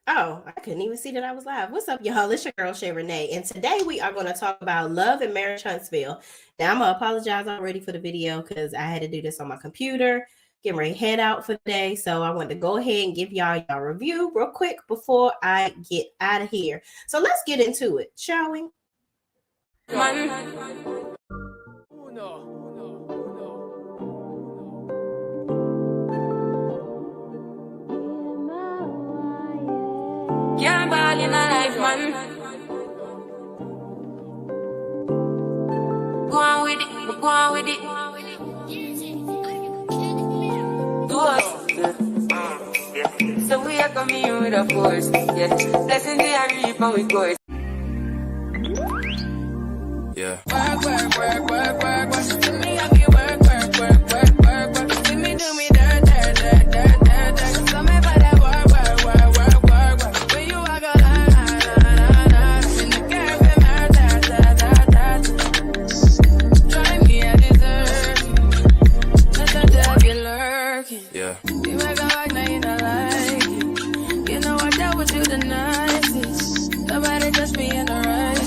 Oh, I couldn't even see that I was live. What's up, y'all? It's your girl Shay Renee, and today we are going to talk about love and marriage Huntsville. Now, I'm gonna apologize already for the video because I had to do this on my computer, getting ready to head out for the day. So I wanted to go ahead and give y'all review real quick before I get out of here. So let's get into it, shall we? Can't ball in a life, man. Go on with it, go on with it. Do us. So we are coming with a force. Yeah, blessing the reap and we course. Yeah. Work. See me have you work. See me do me dirt. So me for that work. When you walk a line. In the cafe, try me a dessert. Let the devil lurking. Yeah. You make a like, now you don't like it. You know I dealt with you the nicest. Nobody touched me in the right.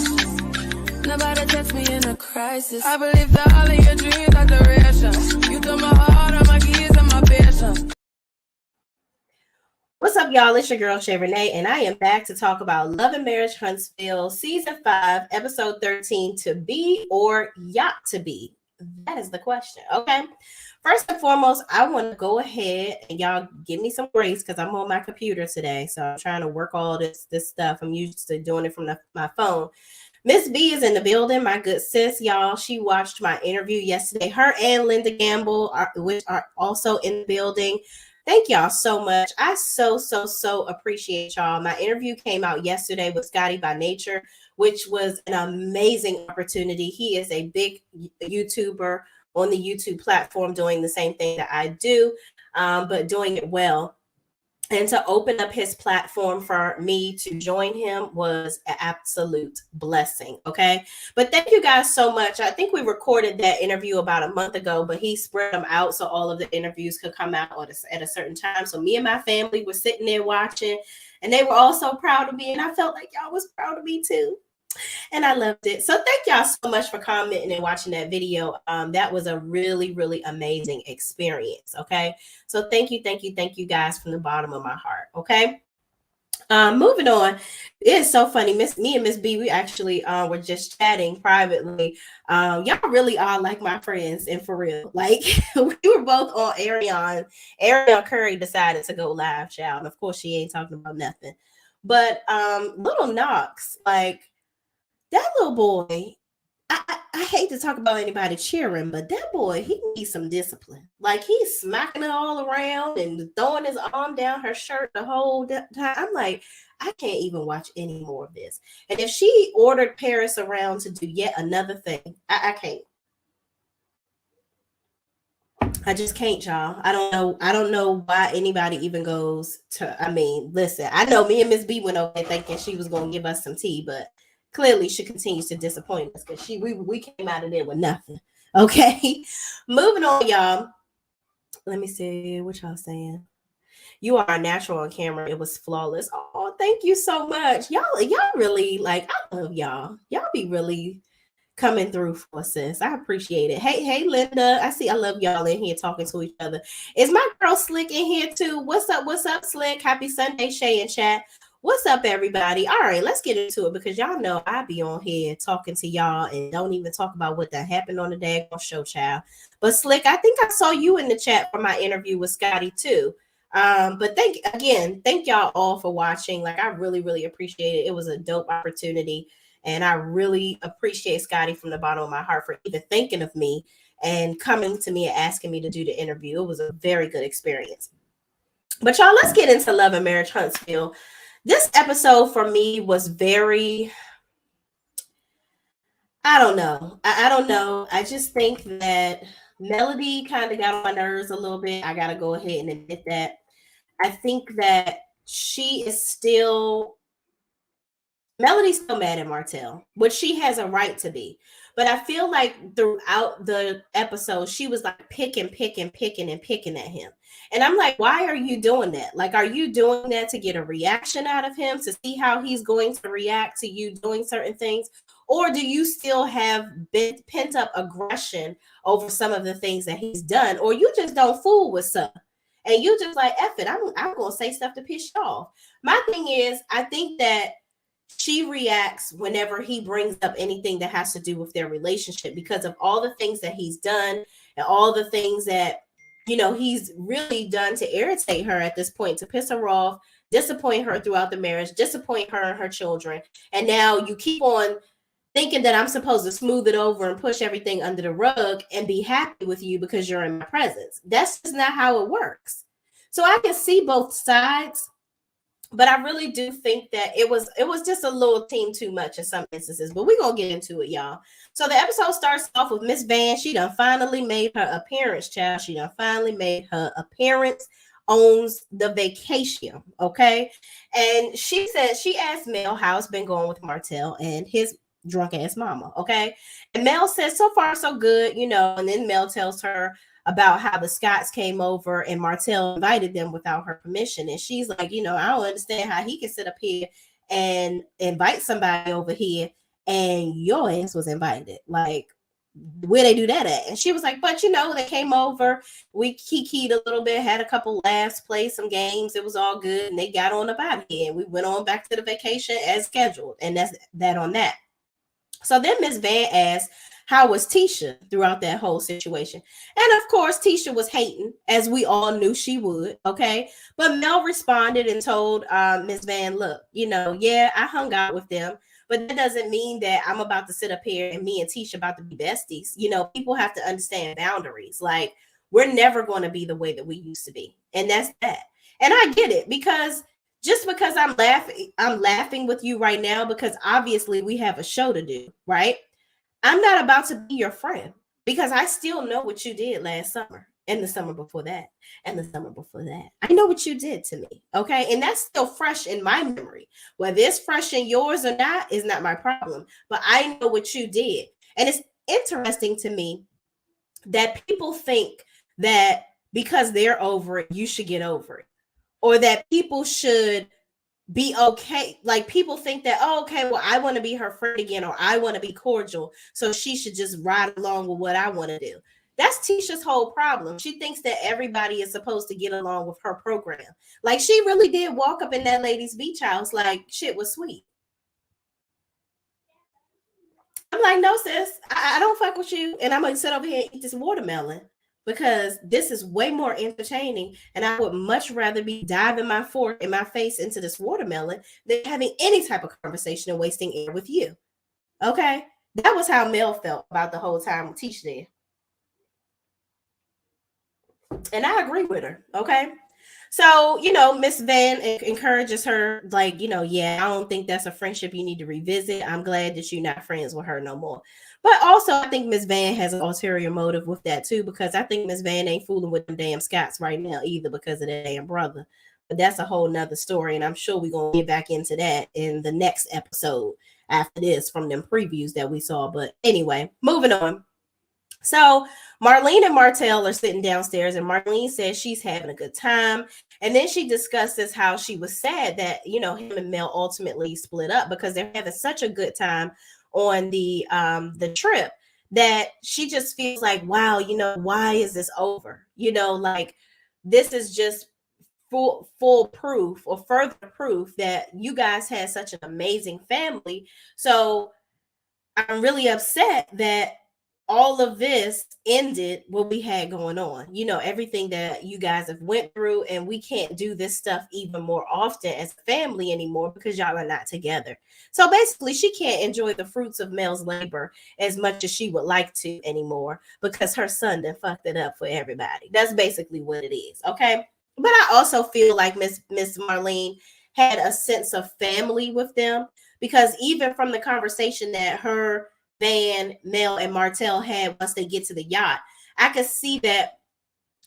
Nobody touched me in a crisis. I believe that all of your dreams are duration. You took my heart, all my keys, and my patience. What's up, y'all? It's your girl Shay Renee, and I am back to talk about Love and Marriage Huntsville, Season 5, Episode 13, To Be or Yacht to Be? That is the question, okay? First and foremost, I want to go ahead and y'all give me some grace because I'm on my computer today, so I'm trying to work all this stuff. I'm used to doing it from my phone. Miss B is in the building, my good sis, y'all. She watched my interview yesterday. Her and Linda Gamble, which are also in the building. Thank y'all so much. I so appreciate y'all. My interview came out yesterday with Scotty by Nature, which was an amazing opportunity. He is a big YouTuber on the YouTube platform doing the same thing that I do, but doing it well. And to open up his platform for me to join him was an absolute blessing. Okay. But thank you guys so much. I think we recorded that interview about a month ago, but he spread them out so all of the interviews could come out at a certain time. So me and my family were sitting there watching, and they were all so proud of me. And I felt like y'all was proud of me too. And I loved it. So thank y'all so much for commenting and watching that video. That was a really amazing experience. Okay. So thank you guys from the bottom of my heart. Okay. Moving on. It's so funny. Me and Miss B, we actually were just chatting privately. Y'all really are like my friends, and for real. Like we were both on Ariane. Ariane Curry decided to go live, child. And of course she ain't talking about nothing. But little Knox, like that little boy, I hate to talk about anybody cheering, but that boy, he needs some discipline. Like he's smacking it all around and throwing his arm down her shirt the whole time. I'm like, I can't even watch any more of this. And if she ordered Paris around to do yet another thing, I can't. I just can't, y'all. I don't know why anybody even goes to. I mean, listen, I know me and Miss B went over there thinking she was gonna give us some tea, but clearly she continues to disappoint us because we came out of there with nothing. Okay. Moving on, y'all. Let me see what y'all saying. You are a natural on camera. It was flawless. Oh, thank you so much. Y'all really like, I love y'all. Y'all be really coming through for us, sis. I appreciate it. Hey, Linda. I love y'all in here talking to each other. Is my girl Slick in here too? What's up, Slick? Happy Sunday, Shay and chat. What's up, everybody? All right, let's get into it because y'all know I be on here talking to y'all and don't even talk about what that happened on the day on show, child. But Slick, I think I saw you in the chat for my interview with Scotty too. But thank y'all all for watching. Like I really appreciate it. It was a dope opportunity. And I really appreciate Scotty from the bottom of my heart for even thinking of me and coming to me and asking me to do the interview. It was a very good experience. But y'all, let's get into Love and Marriage Huntsville. This episode for me was very, I don't know. I don't know. I just think that Melody kind of got on my nerves a little bit. I got to go ahead and admit that. I think that Melody's still mad at Martel, which she has a right to be. But I feel like throughout the episode, she was like picking at him. And I'm like, why are you doing that? Like, are you doing that to get a reaction out of him, to see how he's going to react to you doing certain things? Or do you still have pent up aggression over some of the things that he's done? Or you just don't fool with some? And you just like, F it, I'm going to say stuff to piss you off. My thing is, I think that she reacts whenever he brings up anything that has to do with their relationship because of all the things that he's done and all the things that, you know, he's really done to irritate her at this point, to piss her off, disappoint her throughout the marriage, disappoint her and her children. And now you keep on thinking that I'm supposed to smooth it over and push everything under the rug and be happy with you because you're in my presence. That's just not how it works. So I can see both sides, but I really do think that it was just a little team too much in some instances. But we're gonna get into it, y'all. So the episode starts off with Miss Van. She done finally made her appearance, child. She done finally made her appearance, owns the vacation. Okay. And she said, she asked Mel how it's been going with Martel and his drunk ass mama. Okay. And Mel says, so far so good, you know. And then Mel tells her about how the Scotts came over and Martel invited them without her permission. And she's like, you know, I don't understand how he can sit up here and invite somebody over here and your ass was invited. Like, where they do that at? And she was like, but you know, they came over, we kikied a little bit, had a couple laughs, played some games, it was all good, and they got on up out of here. And we went on back to the vacation as scheduled. And that's that on that. So then Miss Van asked, how was Tisha throughout that whole situation? And of course, Tisha was hating, as we all knew she would. Okay. But Mel responded and told Miss Van, look, you know, yeah, I hung out with them, but that doesn't mean that I'm about to sit up here and me and Tisha about to be besties. You know, people have to understand boundaries. Like, we're never going to be the way that we used to be. And that's that. And I get it, because just because I'm laughing with you right now, because obviously we have a show to do, right? I'm not about to be your friend, because I still know what you did last summer and the summer before that and the summer before that. I know what you did to me. Okay. And that's still fresh in my memory. Whether it's fresh in yours or not is not my problem, but I know what you did. And it's interesting to me that people think that because they're over it, you should get over it, or that people should be okay. Like, people think that, oh, okay, well, I want to be her friend again, or I want to be cordial, so she should just ride along with what I want to do. That's Tisha's whole problem. She thinks that everybody is supposed to get along with her program. Like, she really did walk up in that lady's beach house like shit was sweet. I'm like, no, sis, I don't fuck with you, and I'm gonna sit over here and eat this watermelon, because this is way more entertaining, and I would much rather be diving my fork in my face into this watermelon than having any type of conversation and wasting air with you. Okay? That was how Mel felt about the whole time with Tisha there. And I agree with her. Okay? So, you know, Miss Van encourages her, like, you know, yeah, I don't think that's a friendship you need to revisit. I'm glad that you're not friends with her no more. But also, I think Miss Van has an ulterior motive with that too, because I think Miss Van ain't fooling with them damn Scots right now either, because of their damn brother. But that's a whole nother story, and I'm sure we're going to get back into that in the next episode after this from them previews that we saw. But anyway, moving on. So Marlene and Martel are sitting downstairs, and Marlene says she's having a good time. And then she discusses how she was sad that, you know, him and Mel ultimately split up because they're having such a good time on the trip, that she just feels like, wow, you know, why is this over? You know, like, this is just full proof, or further proof, that you guys had such an amazing family. So I'm really upset that all of this ended what we had going on, you know, everything that you guys have went through, and we can't do this stuff even more often as a family anymore because y'all are not together. So basically, she can't enjoy the fruits of Mel's labor as much as she would like to anymore, because her son done fucked it up for everybody. That's basically what it is. Okay. But I also feel like Miss Marlene had a sense of family with them, because even from the conversation that her, Van, Mel, and Martel had once they get to the yacht, I could see that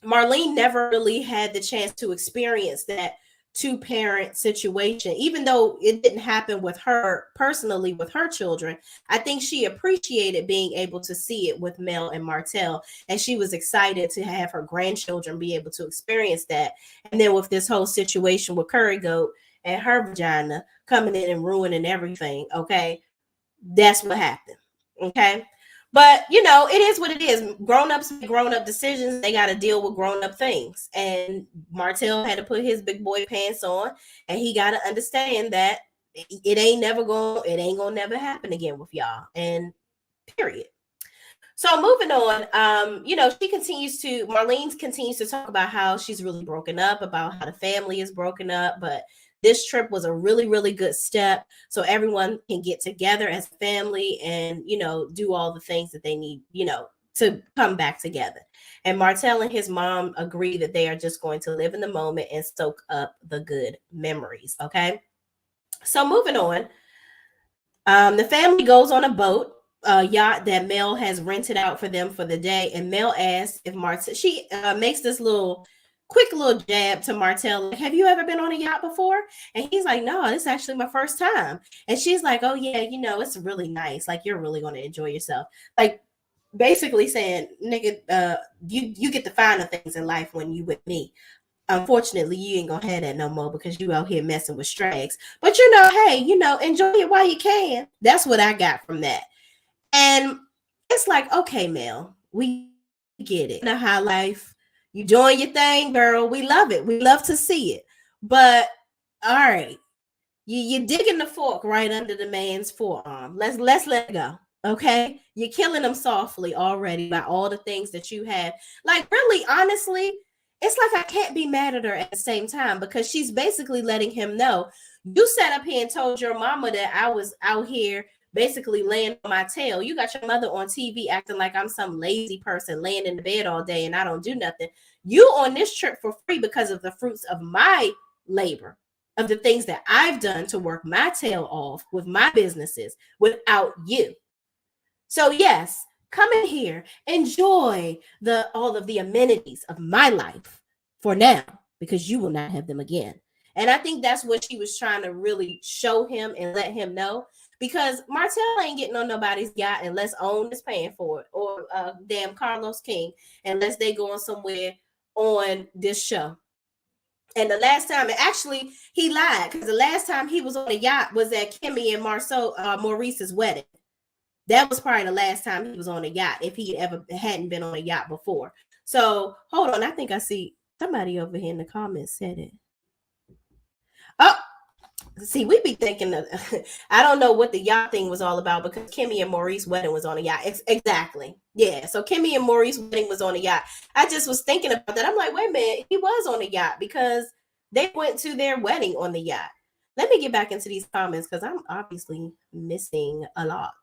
Marlene never really had the chance to experience that two-parent situation, even though it didn't happen with her personally with her children. I think she appreciated being able to see it with Mel and Martel, and she was excited to have her grandchildren be able to experience that. And then with this whole situation with Curry Goat and her vagina coming in and ruining everything, okay, that's what happened. Okay. But it is what it is. Grown-ups make grown-up decisions. They got to deal with grown-up things. And Martel had to put his big boy pants on, and he got to understand that it ain't gonna never happen again with y'all. And period. So moving on, Marlene continues to talk about how she's really broken up, about how the family is broken up, but this trip was a really, really good step so everyone can get together as a family and, do all the things that they need, to come back together. And Martel and his mom agree that they are just going to live in the moment and soak up the good memories. Okay. So moving on, the family goes on a boat, yacht that Mel has rented out for them for the day. And Mel asks if Martel, she makes this quick little jab to Martel, like, have you ever been on a yacht before? And he's like, no, this is actually my first time. And she's like, oh yeah, it's really nice. Like, you're really going to enjoy yourself. Like, basically saying, nigga, you get the finer things in life when you with me. Unfortunately, you ain't gonna have that no more because you out here messing with strags. But hey, enjoy it while you can. That's what I got from that. And it's like, okay, Mel, we get it. High life. You doing your thing, girl. We love it. We love to see it. But all right, you're digging the fork right under the man's forearm. Let's let it go. Okay, you're killing them softly already by all the things that you have. Like, really, honestly, it's like I can't be mad at her at the same time because she's basically letting him know, you sat up here and told your mama that I was out here basically laying on my tail. You got your mother on TV acting like I'm some lazy person laying in the bed all day and I don't do nothing. You on this trip for free because of the fruits of my labor, of the things that I've done to work my tail off with my businesses without you. So yes, come in here, enjoy all of the amenities of my life for now, because you will not have them again. And I think that's what she was trying to really show him and let him know, because Martel ain't getting on nobody's yacht unless OWN is paying for it, or damn Carlos King, unless they going somewhere on this show. And the last time, and actually he lied, because the last time he was on a yacht was at Kimmie and Marsau Maurice's wedding. That was probably the last time he was on a yacht, if he hadn't been on a yacht before. So hold on, I think I see somebody over here in the comments said it. Oh, see, we be thinking that I don't know what the yacht thing was all about, because Kimmie and Maurice's wedding was on a yacht. Exactly. Yeah. So Kimmie and Maurice's wedding was on a yacht. I just was thinking about that. I'm like, wait a minute, he was on a yacht because they went to their wedding on the yacht. Let me get back into these comments because I'm obviously missing a lot.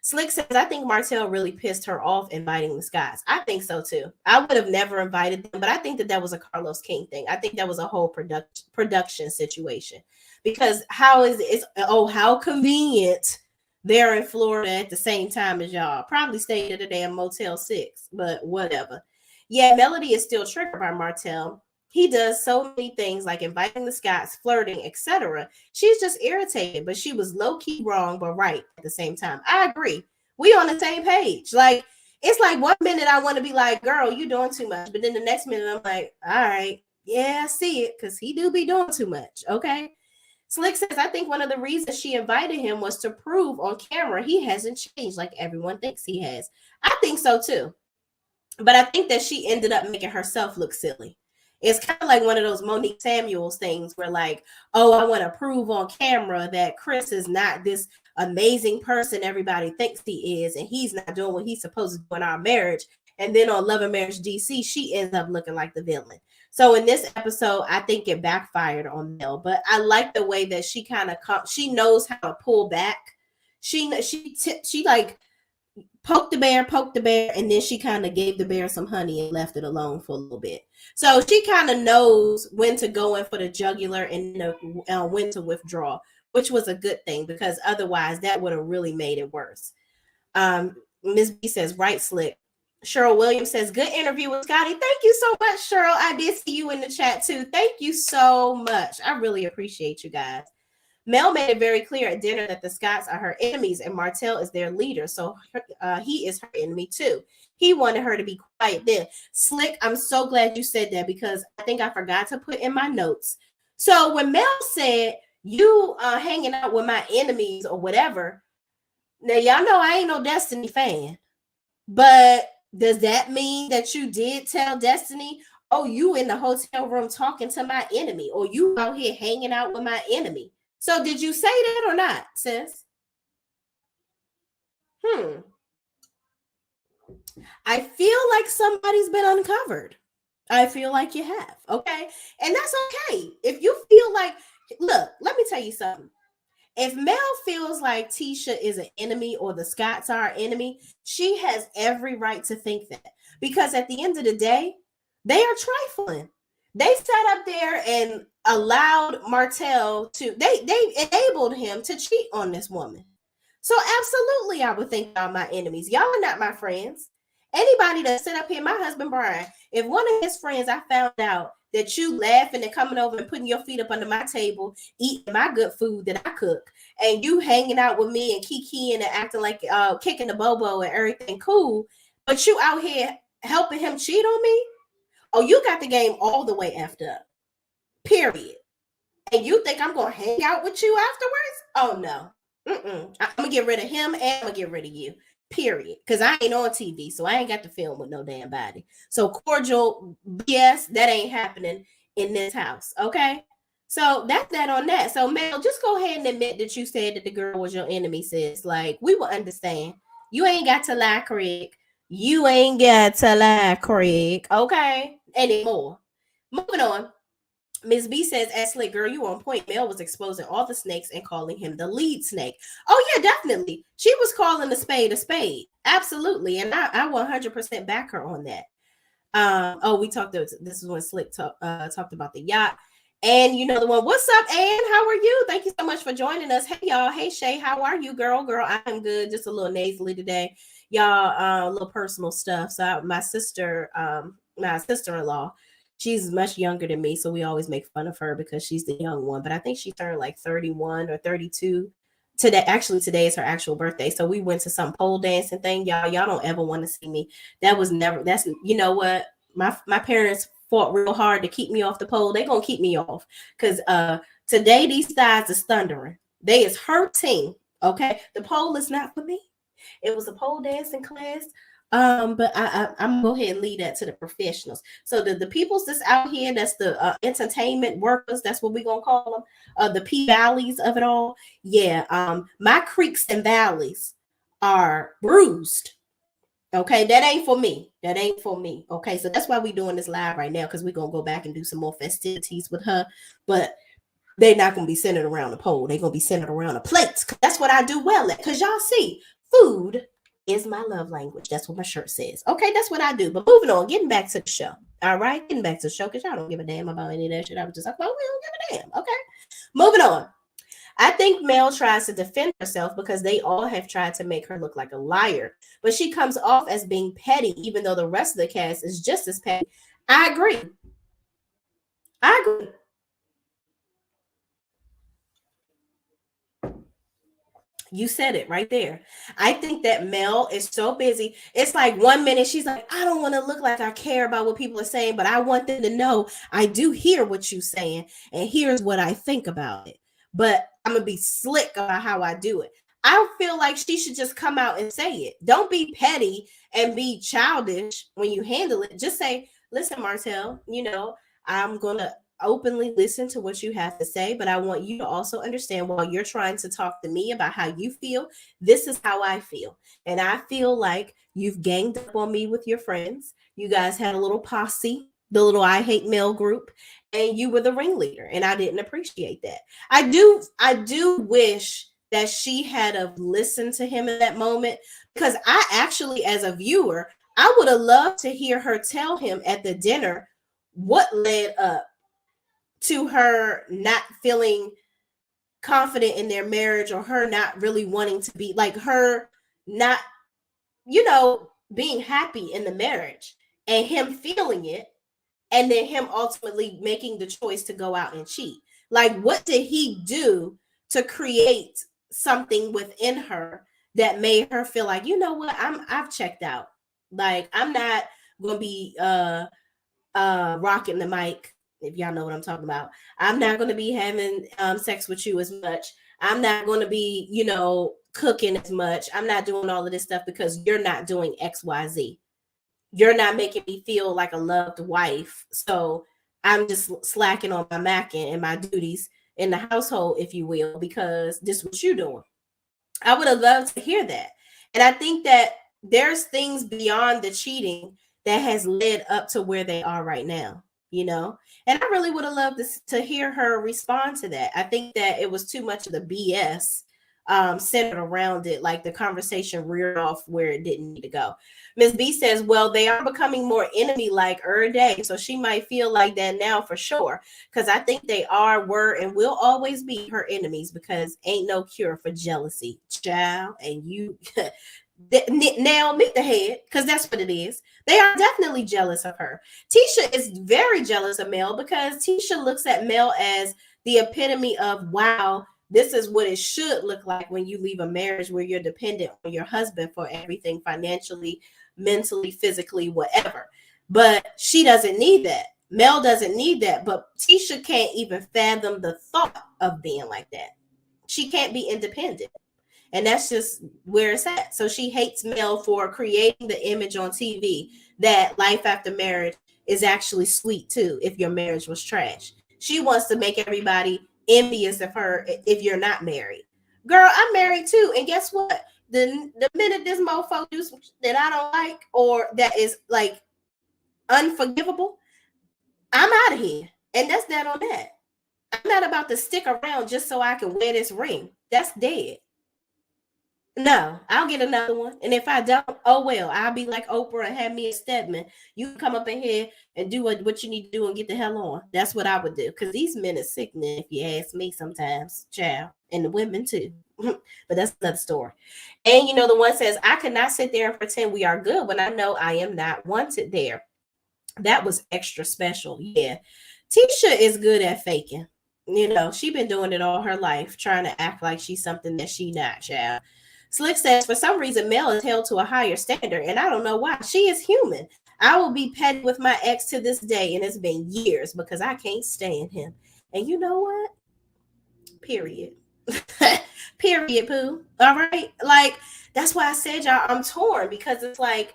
Slick says, I think Martel really pissed her off inviting the Scotts. I think so too. I would have never invited them, but I think that was a Carlos King thing. I think that was a whole production situation, because how convenient they're in Florida at the same time as y'all. Probably stayed at a damn Motel 6, but whatever. Yeah, Melody is still triggered by Martel. He does so many things like inviting the Scotts, flirting, etc. She's just irritated, but she was low-key wrong, but right at the same time. I agree. We on the same page. Like, it's like one minute I want to be like, girl, you doing too much. But then the next minute I'm like, all right, yeah, I see it, because he do be doing too much. Okay. Slick says, I think one of the reasons she invited him was to prove on camera he hasn't changed like everyone thinks he has. I think so too. But I think that she ended up making herself look silly. It's kind of like one of those Monique Samuels things where, like, oh, I want to prove on camera that Chris is not this amazing person everybody thinks he is, and he's not doing what he's supposed to do in our marriage. And then on Love and Marriage DC, she ends up looking like the villain. So in this episode, I think it backfired on Mel, but I like the way that she kind of she knows how to pull back. She like poked the bear, and then she kind of gave the bear some honey and left it alone for a little bit. So she kind of knows when to go in for the jugular and when to withdraw, which was a good thing, because otherwise that would have really made it worse. Ms. B says, right, Slick. Cheryl Williams says, good interview with Scotty. Thank you so much, Cheryl. I did see you in the chat too. Thank you so much. I really appreciate you guys. Mel made it very clear at dinner that the Scotts are her enemies and Martel is their leader. So he is her enemy too. He wanted her to be quiet then. Slick, I'm so glad you said that because I think I forgot to put in my notes. So when Mel said, you hanging out with my enemies or whatever, now y'all know I ain't no Destiny fan. But does that mean that you did tell Destiny, oh, you in the hotel room talking to my enemy, or you out here hanging out with my enemy? So did you say that or not, sis? I feel like somebody's been uncovered. I feel like you have. Okay. And that's okay. If you feel like, look, let me tell you something. If Mel feels like Tisha is an enemy or the Scotts are an enemy, she has every right to think that. Because at the end of the day, they are trifling. They sat up there and allowed Martel to, they enabled him to cheat on this woman. So absolutely, I would think y'all my enemies. Y'all are not my friends. Anybody that sit up here, my husband Brian, if one of his friends, I found out that you laughing and coming over and putting your feet up under my table, eating my good food that I cook, and you hanging out with me and kikiing and acting like kicking the bobo and everything cool, but you out here helping him cheat on me, oh, you got the game all the way effed up. Period. And you think I'm gonna hang out with you afterwards? Oh no. I'm gonna get rid of him and I'm gonna get rid of you. Period. Because I ain't on TV, so I ain't got to film with no damn body. So cordial BS, that ain't happening in this house. Okay. So that's that on that. So Mel, just go ahead and admit that you said that the girl was your enemy, sis. Like, we will understand. You ain't got to lie, Craig. You ain't got to lie, Craig. Okay. Anymore. Moving on. Ms. B says, as Slick Girl, you on point. Mel was exposing all the snakes and calling him the lead snake. Oh, yeah, definitely. She was calling a spade a spade. Absolutely. And I 100% back her on that. We talked, this is when Slick talked about the yacht. And you know the one, what's up, Ann? How are you? Thank you so much for joining us. Hey, y'all. Hey, Shay, how are you, girl? Girl, I am good. Just a little nasally today. Y'all, a little personal stuff. So my sister-in-law, she's much younger than me, so we always make fun of her because she's the young one. But I think she turned like 31 or 32 today. Actually, today is her actual birthday. So we went to some pole dancing thing. Y'all don't ever want to see me. That's you know what? My parents fought real hard to keep me off the pole. They're gonna keep me off because today these thighs is thundering. They is hurting. Okay. The pole is not for me. It was a pole dancing class. But I'm gonna go ahead and leave that to the professionals. So the peoples that's out here, that's the entertainment workers, that's what we're gonna call them, the P-valleys of it all. Yeah, my creeks and valleys are bruised. Okay, that ain't for me. That ain't for me. Okay, so that's why we're doing this live right now, because we're gonna go back and do some more festivities with her, but they're not gonna be centered around the pole. They're gonna be centered around the plates. That's what I do well at. Because y'all see, food is my love language. That's what my shirt says. Okay, that's what I do. But moving on, getting back to the show. All right, getting back to the show, because y'all don't give a damn about any of that shit. I was just like, well, we don't give a damn. Okay, moving on. I think Mel tries to defend herself because they all have tried to make her look like a liar. But she comes off as being petty, even though the rest of the cast is just as petty. I agree. You said it right there. I think that Mel is so busy. It's like 1 minute she's like, I don't want to look like I care about what people are saying, but I want them to know I do hear what you're saying, and here's what I think about it. But I'm going to be slick about how I do it. I feel like she should just come out and say it. Don't be petty and be childish when you handle it. Just say, listen, Martel, I'm going to openly listen to what you have to say, but I want you to also understand, while you're trying to talk to me about how you feel, this is how I feel. And I feel like you've ganged up on me with your friends. You guys had a little posse, the little I Hate Mel group, and you were the ringleader, and I didn't appreciate that. I do wish that she had have listened to him in that moment, because I actually, as a viewer, I would have loved to hear her tell him at the dinner what led up to her not feeling confident in their marriage, or her not really wanting to be, like, her not, being happy in the marriage and him feeling it, and then him ultimately making the choice to go out and cheat. Like, what did he do to create something within her that made her feel like, you know what, I've checked out. Like, I'm not gonna be rocking the mic, if y'all know what I'm talking about. I'm not gonna be having sex with you as much. I'm not gonna be, cooking as much. I'm not doing all of this stuff because you're not doing XYZ. You're not making me feel like a loved wife. So I'm just slacking on my macking and my duties in the household, if you will, because this is what you're doing. I would have loved to hear that. And I think that there's things beyond the cheating that has led up to where they are right now, And I really would have loved to hear her respond to that. I think that it was too much of the BS centered around it, like the conversation reared off where it didn't need to go. Ms. B says, well, they are becoming more enemy-like every day, so she might feel like that now for sure, because I think they are, were, and will always be her enemies, because ain't no cure for jealousy, child. And you nail me the head, because that's what it is. They are definitely jealous of her. Tisha is very jealous of Mel, because Tisha looks at Mel as the epitome of, wow, this is what it should look like when you leave a marriage where you're dependent on your husband for everything, financially, mentally, physically, whatever. But she doesn't need that. Mel doesn't need that. But Tisha can't even fathom the thought of being like that. She can't be independent. And that's just where it's at. So she hates Mel for creating the image on TV that life after marriage is actually sweet too, if your marriage was trash. She wants to make everybody envious of her if you're not married. Girl, I'm married too. And guess what? The minute this mofo do some that I don't like, or that is like unforgivable, I'm out of here. And that's that on that. I'm not about to stick around just so I can wear this ring. That's dead. No, I'll get another one. And if I don't, oh well, I'll be like Oprah and have me a Stedman. You can come up in here and do what you need to do and get the hell on. That's what I would do. Because these men are sickening, if you ask me sometimes, child. And the women too. But that's another story. And the one says, I could not sit there and pretend we are good when I know I am not wanted there. That was extra special. Yeah. Tisha is good at faking. She been doing it all her life, trying to act like she's something that she not, child. Slick says, for some reason, Mel is held to a higher standard, and I don't know why. She is human. I will be petty with my ex to this day, and it's been years because I can't stand him. And you know what? Period. Period, Pooh. All right? Like, that's why I said, y'all, I'm torn, because it's like,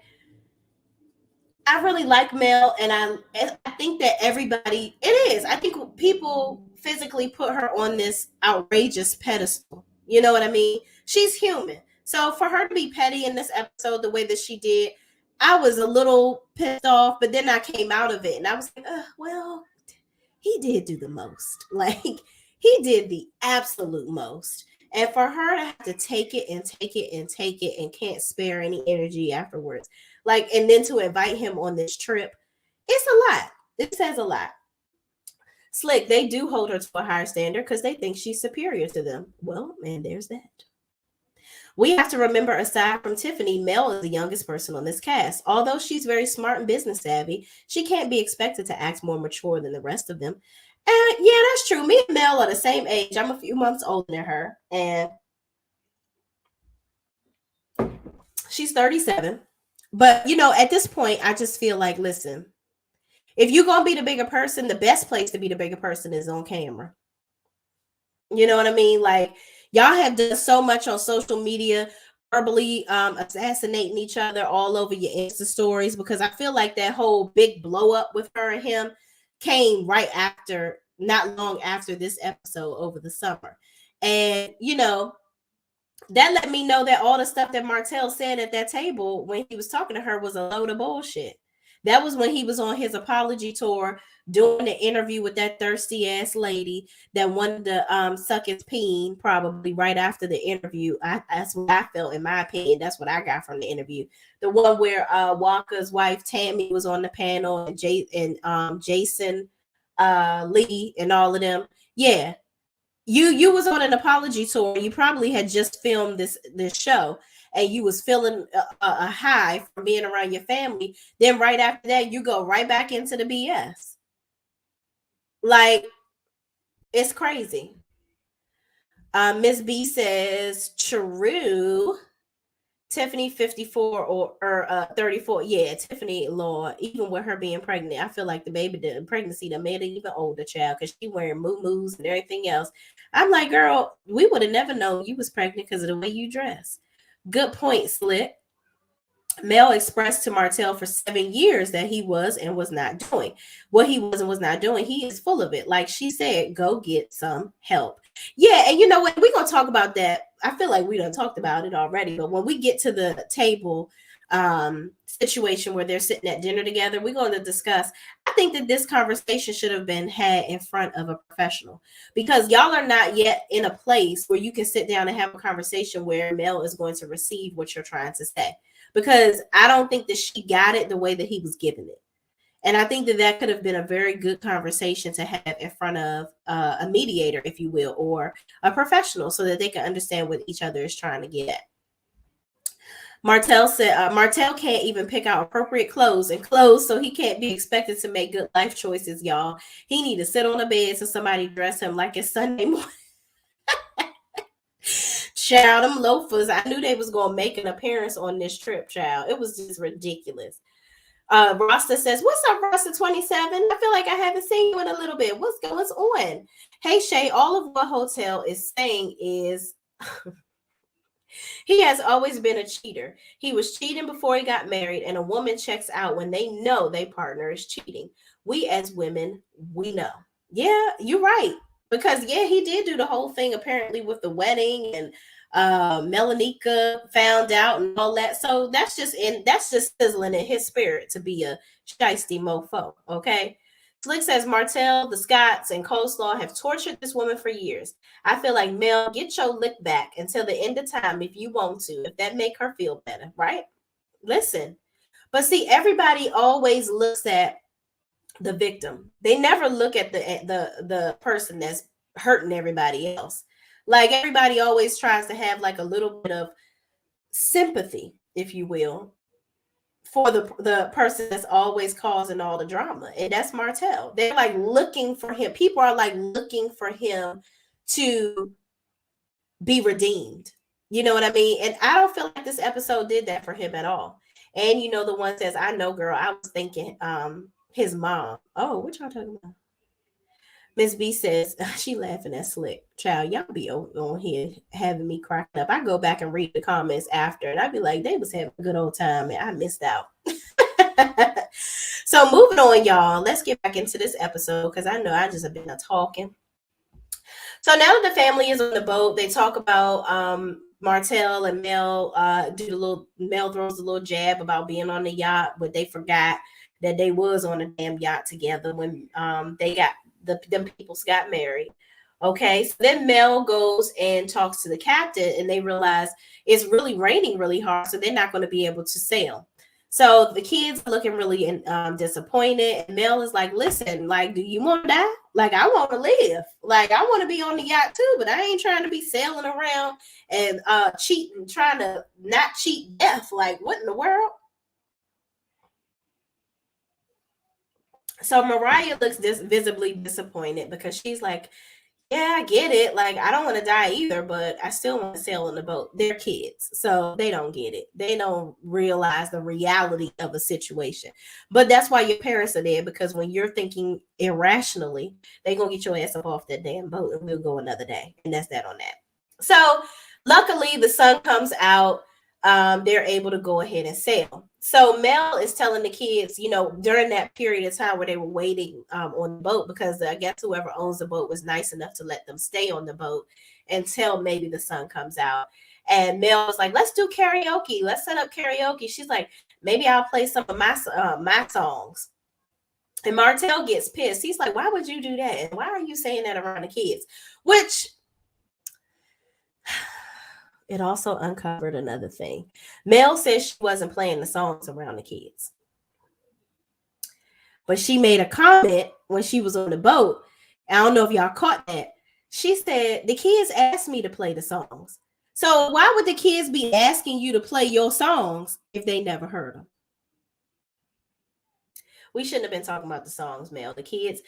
I really like Mel, and I think that everybody, it is. I think people physically put her on this outrageous pedestal. You know what I mean? She's human. So for her to be petty in this episode the way that she did, I was a little pissed off, but then I came out of it and I was like, well, he did do the most. Like, he did the absolute most. And for her to have to take it and take it and take it and can't spare any energy afterwards, like, and then to invite him on this trip, it's a lot. It says a lot. Slick, they do hold her to a higher standard because they think she's superior to them. Well, man, there's that. We have to remember, aside from Tiffany, Mel is the youngest person on this cast. Although she's very smart and business savvy, she can't be expected to act more mature than the rest of them. And yeah, that's true. Me and Mel are the same age. I'm a few months older than her. And she's 37. But, at this point, I just feel like, listen, if you're going to be the bigger person, the best place to be the bigger person is on camera. You know what I mean? Like, y'all have done so much on social media, verbally assassinating each other all over your Insta stories, because I feel like that whole big blow up with her and him came right after, not long after this episode over the summer. And, that let me know that all the stuff that Martel said at that table when he was talking to her was a load of bullshit. That was when he was on his apology tour doing the interview with that thirsty ass lady that wanted to suck his peen probably right after the interview. That's what I felt, in my opinion. That's what I got from the interview. The one where Walker's wife Tammy was on the panel, and Jason Lee and all of them. Yeah. You was on an apology tour. You probably had just filmed this show. and you was feeling a high from being around your family, then right after that, you go right back into the BS. Like, it's crazy. Miss B says, true. Tiffany 54 or 34. Yeah, Tiffany, Lord, even with her being pregnant, I feel like the pregnancy that made her even older, child, because she wearing moo-moos and everything else. I'm like, girl, we would have never known you was pregnant because of the way you dress. Good point, Slit. Mel expressed to Martel for 7 years that he was and was not doing what he was and was not doing. He is full of it. Like she said, go get some help. Yeah, and you know what? We're gonna talk about that. I feel like we done talked about it already, but when we get to the table situation where they're sitting at dinner together, we're going to discuss. I think that this conversation should have been had in front of a professional, because y'all are not yet in a place where you can sit down and have a conversation where Mel is going to receive what you're trying to say. Because I don't think that she got it the way that he was giving it. And I think that that could have been a very good conversation to have in front of a mediator, if you will, or a professional, so that they can understand what each other is trying to get at. Martel said Martel can't even pick out appropriate clothes, so he can't be expected to make good life choices, y'all. He need to sit on a bed so somebody dress him like it's Sunday morning. Child, them loafers, I knew they was going to make an appearance on this trip, child. It was just ridiculous. Rasta says, what's up, Rasta 27? I feel like I haven't seen you in a little bit. What's going on? Hey, Shay, all of what Hotel is saying is he has always been a cheater. He was cheating before he got married, and a woman checks out when they know their partner is cheating. We as women, we know. Yeah, you're right. Because, yeah, he did do the whole thing apparently with the wedding, and Melanika found out and all that. So that's just sizzling in his spirit to be a shiesty mofo. Okay. Slick says Martel, the Scotts, and Coleslaw have tortured this woman for years. I feel like Mel, get your lick back until the end of time if you want to, if that make her feel better, right? Listen. But see, everybody always looks at the victim. They never look at the person that's hurting everybody else. Like, everybody always tries to have like a little bit of sympathy, if you will, for the person that's always causing all the drama. And that's Martel. They're like looking for him. People are like looking for him to be redeemed. You know what I mean? And I don't feel like this episode did that for him at all. And you know, the one says, I know, girl, I was thinking his mom. Oh, what y'all talking about? Miss B says, she laughing at Slick. Child, y'all be on here having me cracking up. I go back and read the comments after, and I be like, they was having a good old time, and I missed out. So moving on, y'all. Let's get back into this episode, because I know I just have been talking. So now that the family is on the boat, they talk about Martel and Mel. Mel throws a little jab about being on the yacht, but they forgot that they was on a damn yacht together when they got them peoples got married. Okay, so then Mel goes and talks to the captain, and they realize it's really raining really hard, so they're not going to be able to sail. So the kids are looking really disappointed, and Mel is like, listen, like, do you want to die? Like, I want to live. Like, I want to be on the yacht too, but I ain't trying to be sailing around and cheating, trying to not cheat death. Like, what in the world? So Mariah looks visibly disappointed, because she's like, yeah, I get it. Like, I don't want to die either, but I still want to sail on the boat. They're kids, so they don't get it. They don't realize the reality of a situation. But that's why your parents are there, because when you're thinking irrationally, they're going to get your ass up off that damn boat, and we'll go another day. And that's that on that. So luckily, the sun comes out. They're able to go ahead and sail. So Mel is telling the kids, you know, during that period of time where they were waiting on the boat, because I guess whoever owns the boat was nice enough to let them stay on the boat until maybe the sun comes out. And Mel was like, let's do karaoke. Let's set up karaoke. She's like, maybe I'll play some of my songs. And Martel gets pissed. He's like, why would you do that? And why are you saying that around the kids? Which... it also uncovered another thing. Mel says she wasn't playing the songs around the kids. But she made a comment when she was on the boat. I don't know if y'all caught that. She said, the kids asked me to play the songs. So why would the kids be asking you to play your songs if they never heard them? We shouldn't have been talking about the songs, Mel. The kids,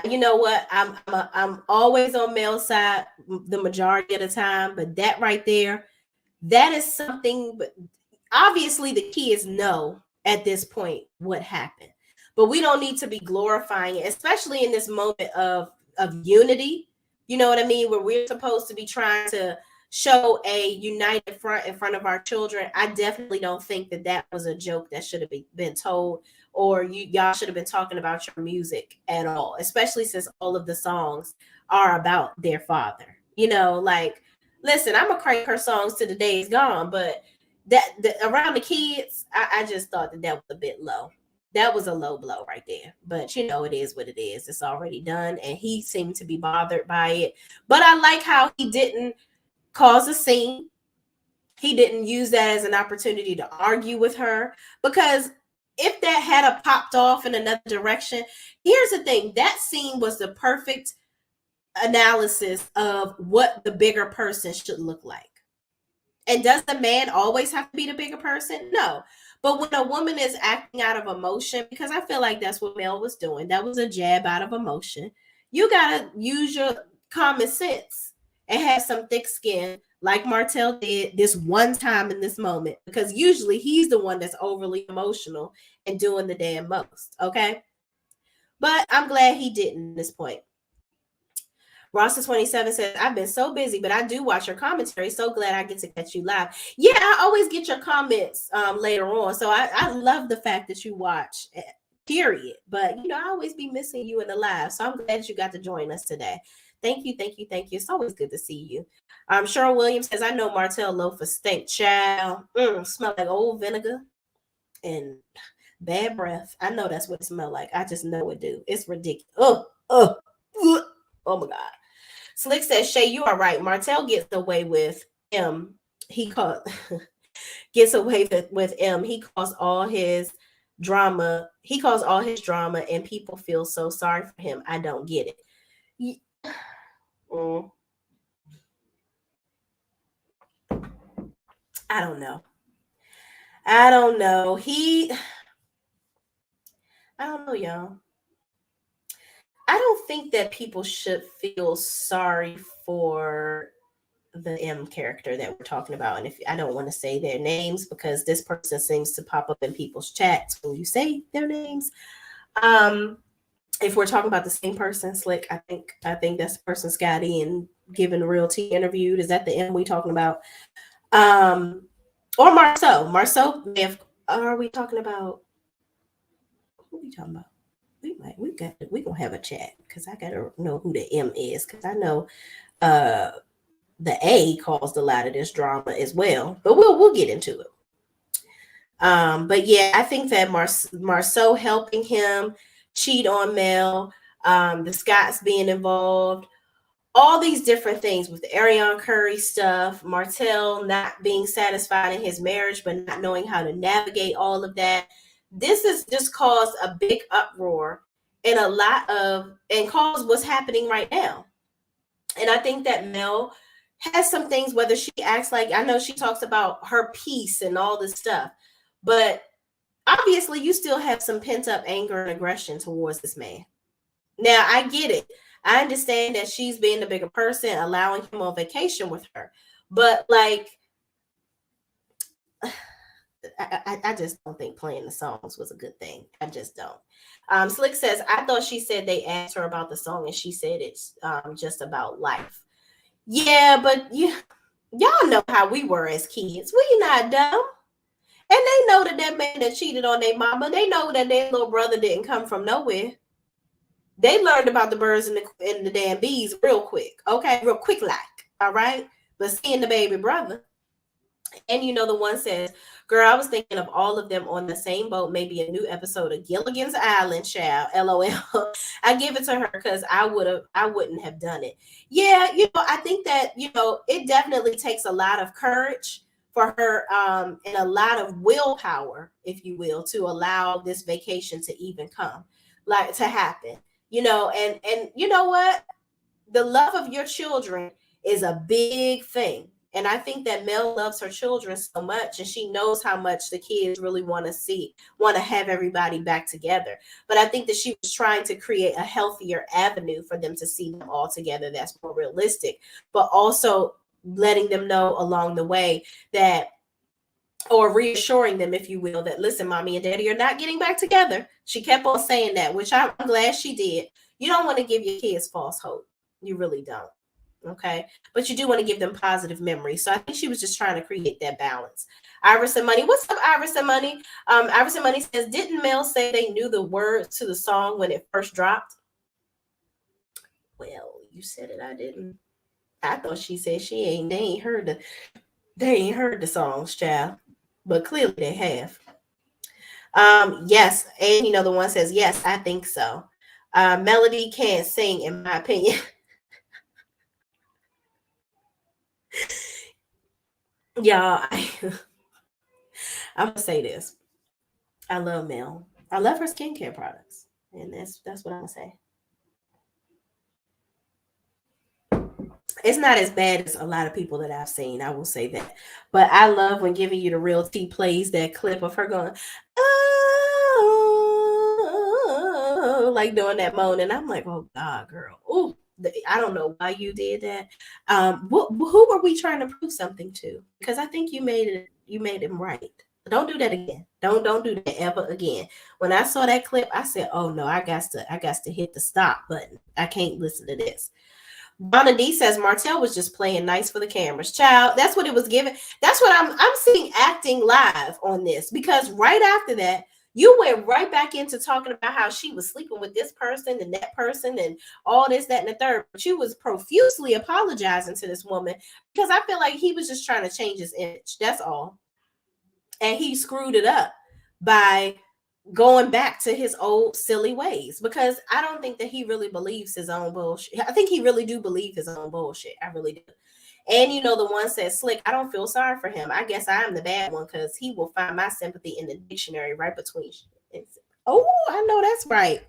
you know what? I'm always on Mel's side the majority of the time, but that right there, that is something. But obviously, the kids know at this point what happened, but we don't need to be glorifying it, especially in this moment of unity. You know what I mean? Where we're supposed to be trying to show a united front in front of our children. I definitely don't think that that was a joke that should have been told, or y'all should have been talking about your music at all, especially since all of the songs are about their father. You know, like, listen, I'm gonna crank her songs to the day is gone, but around the kids, I just thought that was a bit low. That was a low blow right there. But you know, it is what it is. It's already done, and he seemed to be bothered by it. But I like how he didn't cause a scene. He didn't use that as an opportunity to argue with her, because if that had popped off in another direction, here's the thing, that scene was the perfect analysis of what the bigger person should look like. And does the man always have to be the bigger person? No. But when a woman is acting out of emotion, because I feel like that's what Mel was doing, that was a jab out of emotion. You got to use your common sense and have some thick skin, like Martel did this one time in this moment, because usually he's the one that's overly emotional and doing the damn most. Okay. But I'm glad he didn't at this point. Rossa27 says, I've been so busy, but I do watch your commentary. So glad I get to catch you live. Yeah, I always get your comments later on. So I love the fact that you watch, period. But, you know, I always be missing you in the live. So I'm glad you got to join us today. Thank you, thank you, thank you. It's always good to see you. Cheryl Williams says, I know Martel loaf of stink, child. Smell like old vinegar and bad breath. I know that's what it smells like. I just know it do. It's ridiculous. Oh my God. Slick says, Shay, you are right. Martel gets away with M. Gets away with M. He caused all his drama. He caused all his drama, and people feel so sorry for him. I don't get it. I don't know. I don't know, y'all. I don't think that people should feel sorry for the M character that we're talking about. And if I don't want to say their names because this person seems to pop up in people's chats when you say their names. If we're talking about the same person, Slick, I think that's the person Scotty and giving Real Tea interviewed. Is that the M we talking about? Or Marsau are we talking about? Who are we talking about? We gonna have a chat because I gotta know who the M is, because I know the A caused a lot of this drama as well, but we'll get into it. But yeah, I think that Marsau helping him cheat on Mel, the Scotts being involved, all these different things with the Ariana Curry stuff, Martel not being satisfied in his marriage but not knowing how to navigate all of that. This has just caused a big uproar and caused what's happening right now. And I think that Mel has some things, whether she acts like, I know she talks about her peace and all this stuff, but obviously you still have some pent up anger and aggression towards this man. Now, I get it. I understand that she's being the bigger person, allowing him on vacation with her. But like, I just don't think playing the songs was a good thing. I just don't. Slick says, I thought she said they asked her about the song and she said it's just about life. Yeah, but y'all know how we were as kids. We not dumb. And they know that man that cheated on their mama, they know that their little brother didn't come from nowhere. They learned about the birds and the damn bees real quick. Okay, real quick like. All right. But seeing the baby brother, and the one says, girl, I was thinking of all of them on the same boat, maybe a new episode of Gilligan's Island, child. LOL. I give it to her because I wouldn't have done it. Yeah, I think that, it definitely takes a lot of courage for her and a lot of willpower, if you will, to allow this vacation to even come, like to happen. And you know what? The love of your children is a big thing. And I think that Mel loves her children so much, and she knows how much the kids really want to have everybody back together. But I think that she was trying to create a healthier avenue for them to see them all together that's more realistic, but also letting them know along the way that, or reassuring them, if you will, that listen, mommy and daddy are not getting back together. She kept on saying that, which I'm glad she did. You don't want to give your kids false hope. You really don't. Okay. But you do want to give them positive memories. So I think she was just trying to create that balance. Iris and Money. What's up, Iris and Money? Iris and Money says, didn't Mel say they knew the words to the song when it first dropped? Well, you said it. I didn't. I thought she said they ain't heard the songs, child. But clearly they have. Yes. And the one says, yes, I think so. Melody can't sing, in my opinion. Y'all, I'm gonna say this. I love Mel. I love her skincare products. And that's what I'm gonna say. It's not as bad as a lot of people that I've seen, I will say that. But I love when Giving You the Real Tea plays that clip of her going, oh, like doing that moan. And I'm like, oh God, girl. Ooh, I don't know why you did that. Who were we trying to prove something to? Because I think you made him right. Don't do that again. Don't do that ever again. When I saw that clip, I said, oh no, I got to hit the stop button. I can't listen to this. Donna D says Martel was just playing nice for the cameras. Child, that's what it was given. That's what I'm seeing acting live on this, because right after that, you went right back into talking about how she was sleeping with this person and that person and all this, that, and the third. But you was profusely apologizing to this woman because I feel like he was just trying to change his image. That's all. And he screwed it up by going back to his old silly ways, because I don't think that he really believes his own bullshit. I think he really do believe his own bullshit. I really do. And the one says, Slick, I don't feel sorry for him. I guess I am the bad one because he will find my sympathy in the dictionary right between. Oh, I know that's right.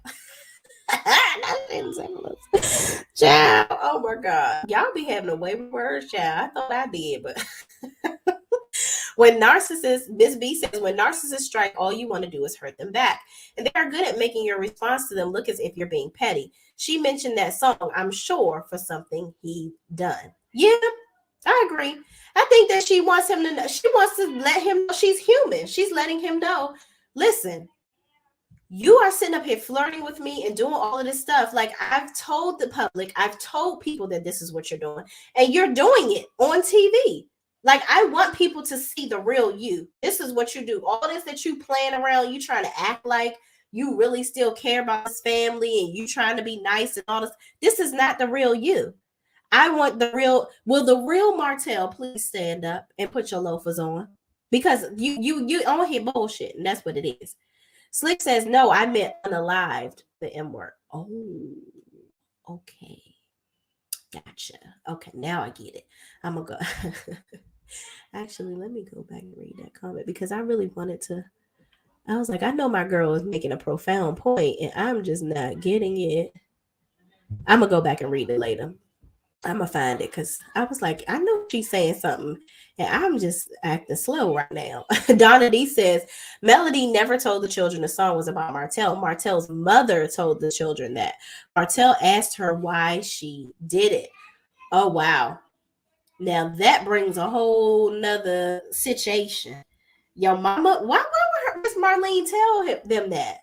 Child, oh my God. Y'all be having a way with words, child. I thought I did, but when narcissists, Miss B says, when narcissists strike, all you want to do is hurt them back. And they are good at making your response to them look as if you're being petty. She mentioned that song, I'm sure, for something he done. Yeah, I agree. I think that she wants him to know, she wants to let him know she's human. She's letting him know, listen, you are sitting up here flirting with me and doing all of this stuff. Like, I've told the public, I've told people that this is what you're doing, and you're doing it on TV. Like, I want people to see the real you. This is what you do. All this that you playing around, you trying to act like you really still care about this family and you trying to be nice and all this. This is not the real you. I want the real. Will the real Martel please stand up and put your loafers on? Because you on here bullshit, and that's what it is. Slick says, no, I meant unalived, the M word. Oh, okay. Gotcha. Okay, now I get it. I'm going to go. Actually, let me go back and read that comment because I really wanted to. I was like, I know my girl is making a profound point and I'm just not getting it. I'm going to go back and read it later. I'm going to find it because I was like, I know she's saying something and I'm just acting slow right now. Donna D says, Melody never told the children the song was about Martel. Martel's mother told the children that. Martel asked her why she did it. Oh, wow. Now that brings a whole nother situation. Your mama, why would Miss Marlene tell them that?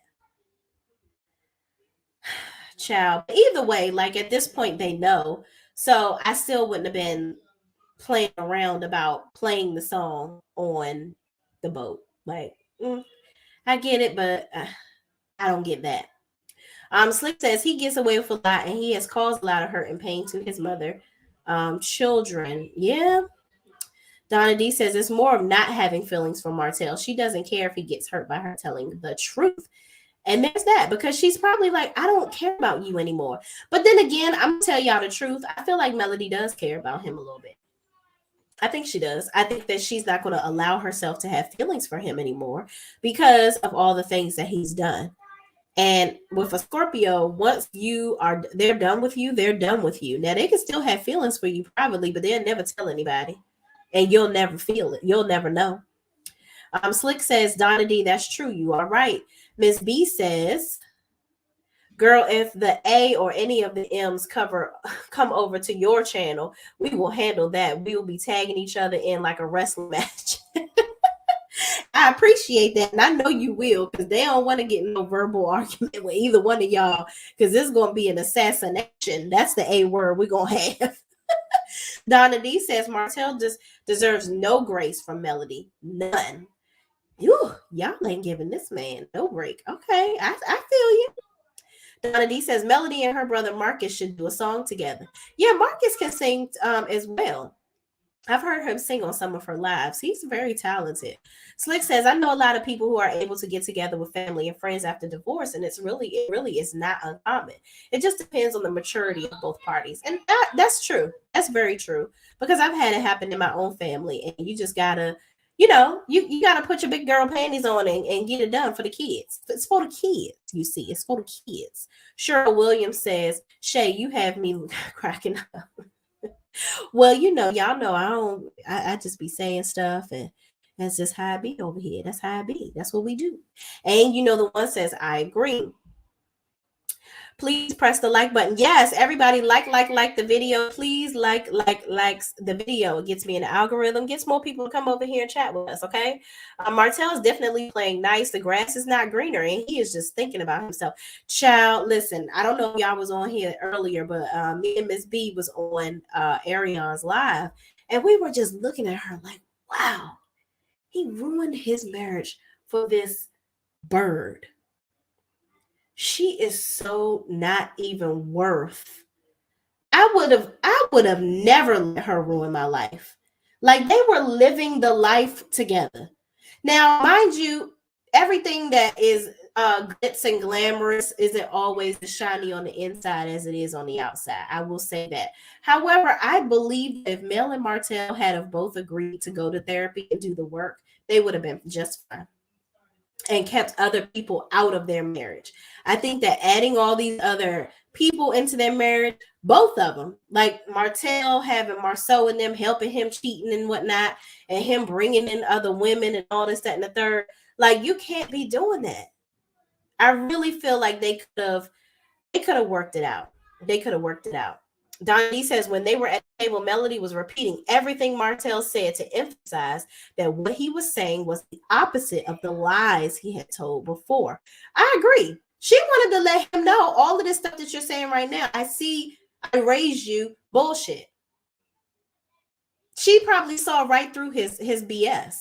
Child. Either way, like at this point, they know. So I still wouldn't have been playing around about playing the song on the boat. Like, I get it, but I don't get that. Slick says he gets away with a lot and he has caused a lot of hurt and pain to his mother. Children. Yeah. Donna D says it's more of not having feelings for Martel. She doesn't care if he gets hurt by her telling the truth. And there's that, because she's probably like, I don't care about you anymore. But then again, I'm going to tell y'all the truth. I feel like Melody does care about him a little bit. I think she does. I think that she's not going to allow herself to have feelings for him anymore because of all the things that he's done. And with a Scorpio, once they're done with you, they're done with you. Now, they can still have feelings for you privately, but they'll never tell anybody. and you'll never feel it. You'll never know. Slick says, Donna D, that's true. You are right. Miss B says, girl, if the A or any of the M's come over to your channel, we will handle that. We will be tagging each other in like a wrestling match. I appreciate that, and I know you will, because they don't want to get no verbal argument with either one of y'all, because this is going to be an assassination. That's the A word we're going to have. Donna D says, Martel just deserves no grace from Melody. None. Y'all ain't giving this man no break. Okay, I feel you. Donna D says, Melody and her brother Marcus should do a song together. Yeah, Marcus can sing as well. I've heard him sing on some of her lives. He's very talented. Slick says, I know a lot of people who are able to get together with family and friends after divorce, and it really is not uncommon. It just depends on the maturity of both parties. And that's true. That's very true. Because I've had it happen in my own family, and you just gotta, you gotta put your big girl panties on and get it done for the kids. It's for the kids, you see. It's for the kids. Cheryl Williams says, Shay, you have me cracking up. Well, y'all know I just be saying stuff, and that's just how I be over here. That's how I be. That's what we do. And the one says, I agree. Please press the like button. Yes, everybody like the video. Please likes the video. It gets me in the algorithm, gets more people to come over here and chat with us, okay? Martel is definitely playing nice. The grass is not greener, and he is just thinking about himself. Child, listen, I don't know if y'all was on here earlier, but me and Miss B was on Arion's live, and we were just looking at her like, wow, he ruined his marriage for this bird. She is so not even worth. I would have never let her ruin my life. Like, they were living the life together. Now, mind you, everything that is glitz and glamorous isn't always as shiny on the inside as it is on the outside. I will say that. However, I believe if Mel and Martel had have both agreed to go to therapy and do the work, they would have been just fine and kept other people out of their marriage. I think that adding all these other people into their marriage, both of them, like Martel having Marsau and them helping him cheating and whatnot, and him bringing in other women and all this, that, and the third, like, you can't be doing that. I really feel like they could have worked it out. They could have worked it out. Donnie says, when they were at the table, Melody was repeating everything Martel said to emphasize that what he was saying was the opposite of the lies he had told before. I agree. She wanted to let him know all of this stuff that you're saying right now. I raised you bullshit. She probably saw right through his BS.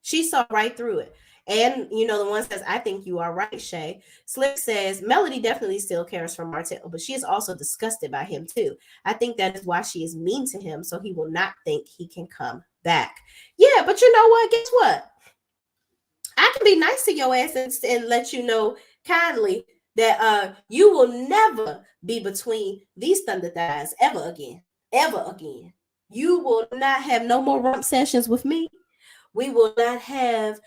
She saw right through it. And, the one says, I think you are right, Shay. Slick says, Melody definitely still cares for Martel, but she is also disgusted by him, too. I think that is why she is mean to him, so he will not think he can come back. Yeah, but you know what? Guess what? I can be nice to your ass and let you know kindly that you will never be between these thunder thighs ever again. Ever again. You will not have no more rump sessions with me. We will not have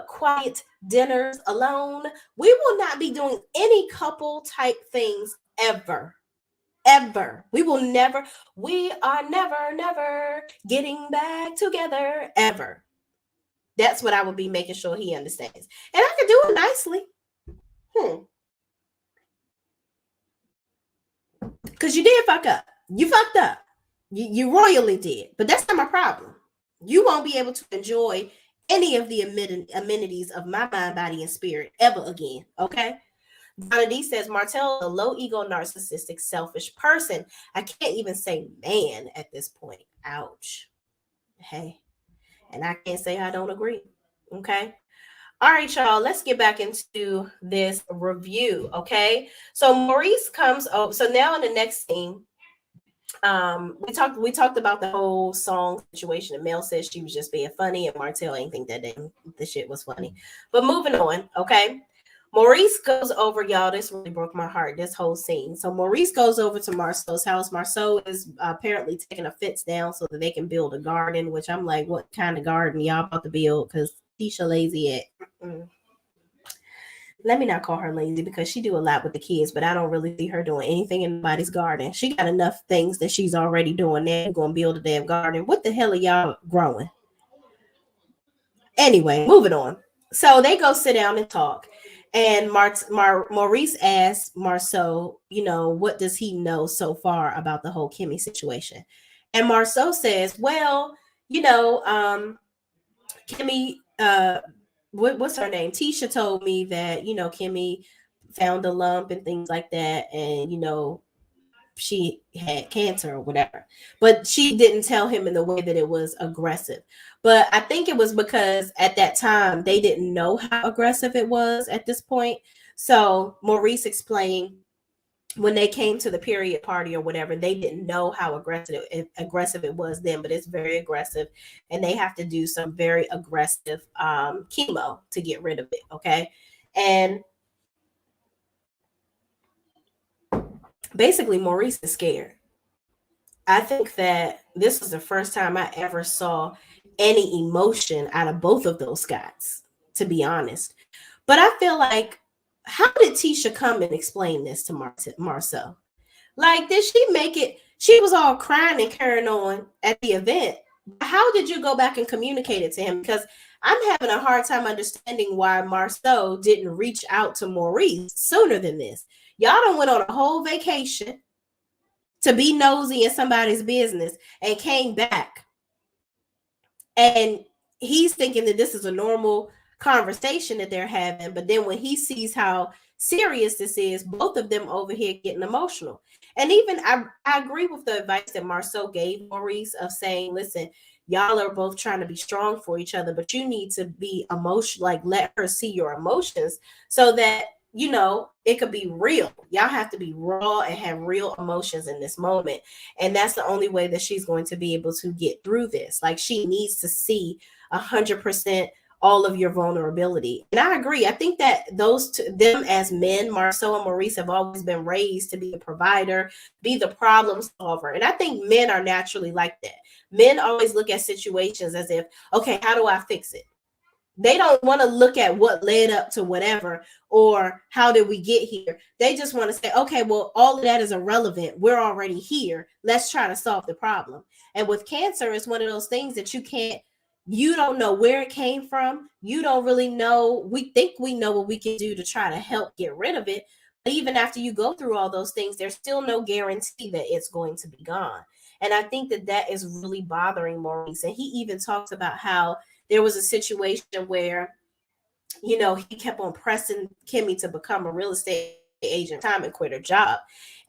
quiet dinners alone. We will not be doing any couple type things ever. We are never getting back together ever. That's what I would be making sure he understands. And I can do it nicely. Because you did fuck up. You fucked up. You royally did. But that's not my problem. You won't be able to enjoy any of the amenities of my mind, body, and spirit ever again, okay? Donna D says, Martel is a low-ego, narcissistic, selfish person. I can't even say man at this point. Ouch. Hey. And I can't say I don't agree, okay? All right, y'all, let's get back into this review, okay? So Maurice comes over. So now in the next scene, we talked about the whole song situation, and Mel says she was just being funny, and Martel ain't think that the shit was funny. But moving on, okay. Maurice goes over, y'all. This really broke my heart, this whole scene. So Maurice goes over to Marsau's house. Marsau is apparently taking a fence down so that they can build a garden, which I'm like, what kind of garden y'all about to build? Because Tisha lazy at. let me not call her lazy because she do a lot with the kids, but I don't really see her doing anything in anybody's garden. She got enough things that she's already doing there. You're gonna build a damn garden. What the hell are y'all growing? Anyway, moving on. So they go sit down and talk. And Maurice asks Marsau, what does he know so far about the whole Kimmie situation? And Marsau says, well, Kimmie, what's her name? Tisha told me that, Kimmie found a lump and things like that. And, she had cancer or whatever. But she didn't tell him in the way that it was aggressive. But I think it was because at that time they didn't know how aggressive it was at this point. So Maurice explained when they came to the period party or whatever, they didn't know how aggressive it was then, but it's very aggressive, and they have to do some very aggressive chemo to get rid of it. Okay, and basically Maurice is scared. I think that this was the first time I ever saw any emotion out of both of those Scots, to be honest. But I feel like, how did Tisha come and explain this to Marsau? Like, did she make it? She was all crying and carrying on at the event. How did you go back and communicate it to him? Because I'm having a hard time understanding why Marsau didn't reach out to Maurice sooner than this. Y'all done went on a whole vacation to be nosy in somebody's business and came back. And he's thinking that this is a normal conversation that they're having. But then when he sees how serious this is, both of them over here getting emotional. And even I agree with the advice that Marsau gave Maurice of saying, listen, y'all are both trying to be strong for each other, but you need to be emotional, like let her see your emotions so that, it could be real. Y'all have to be raw and have real emotions in this moment. And that's the only way that she's going to be able to get through this. Like, she needs to see 100% all of your vulnerability. And I agree. I think that them as men, Marsau and Maurice, have always been raised to be a provider, be the problem solver. And I think men are naturally like that. Men always look at situations as if, okay, how do I fix it? They don't want to look at what led up to whatever or how did we get here. They just want to say, okay, well, all of that is irrelevant. We're already here. Let's try to solve the problem. And with cancer, it's one of those things that you don't know where it came from. You don't really know. We think we know what we can do to try to help get rid of it. But even after you go through all those things, there's still no guarantee that it's going to be gone. And I think that is really bothering Maurice. And he even talks about how there was a situation where, he kept on pressing Kimmie to become a real estate agent time and quit her job.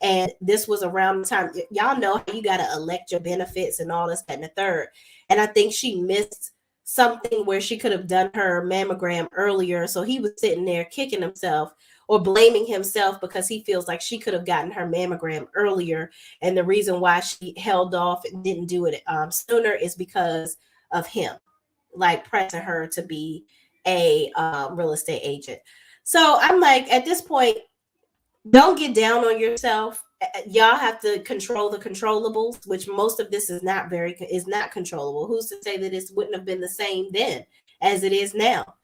And this was around the time, y'all know how you got to elect your benefits and all this, that, and the third. And I think she missed something where she could have done her mammogram earlier. So he was sitting there kicking himself or blaming himself because he feels like she could have gotten her mammogram earlier. And the reason why she held off and didn't do it sooner is because of him, like pressing her to be a real estate agent. So I'm like, at this point, don't get down on yourself. Y'all have to control the controllables, which most of this is not controllable. Who's to say that it wouldn't have been the same then as it is now?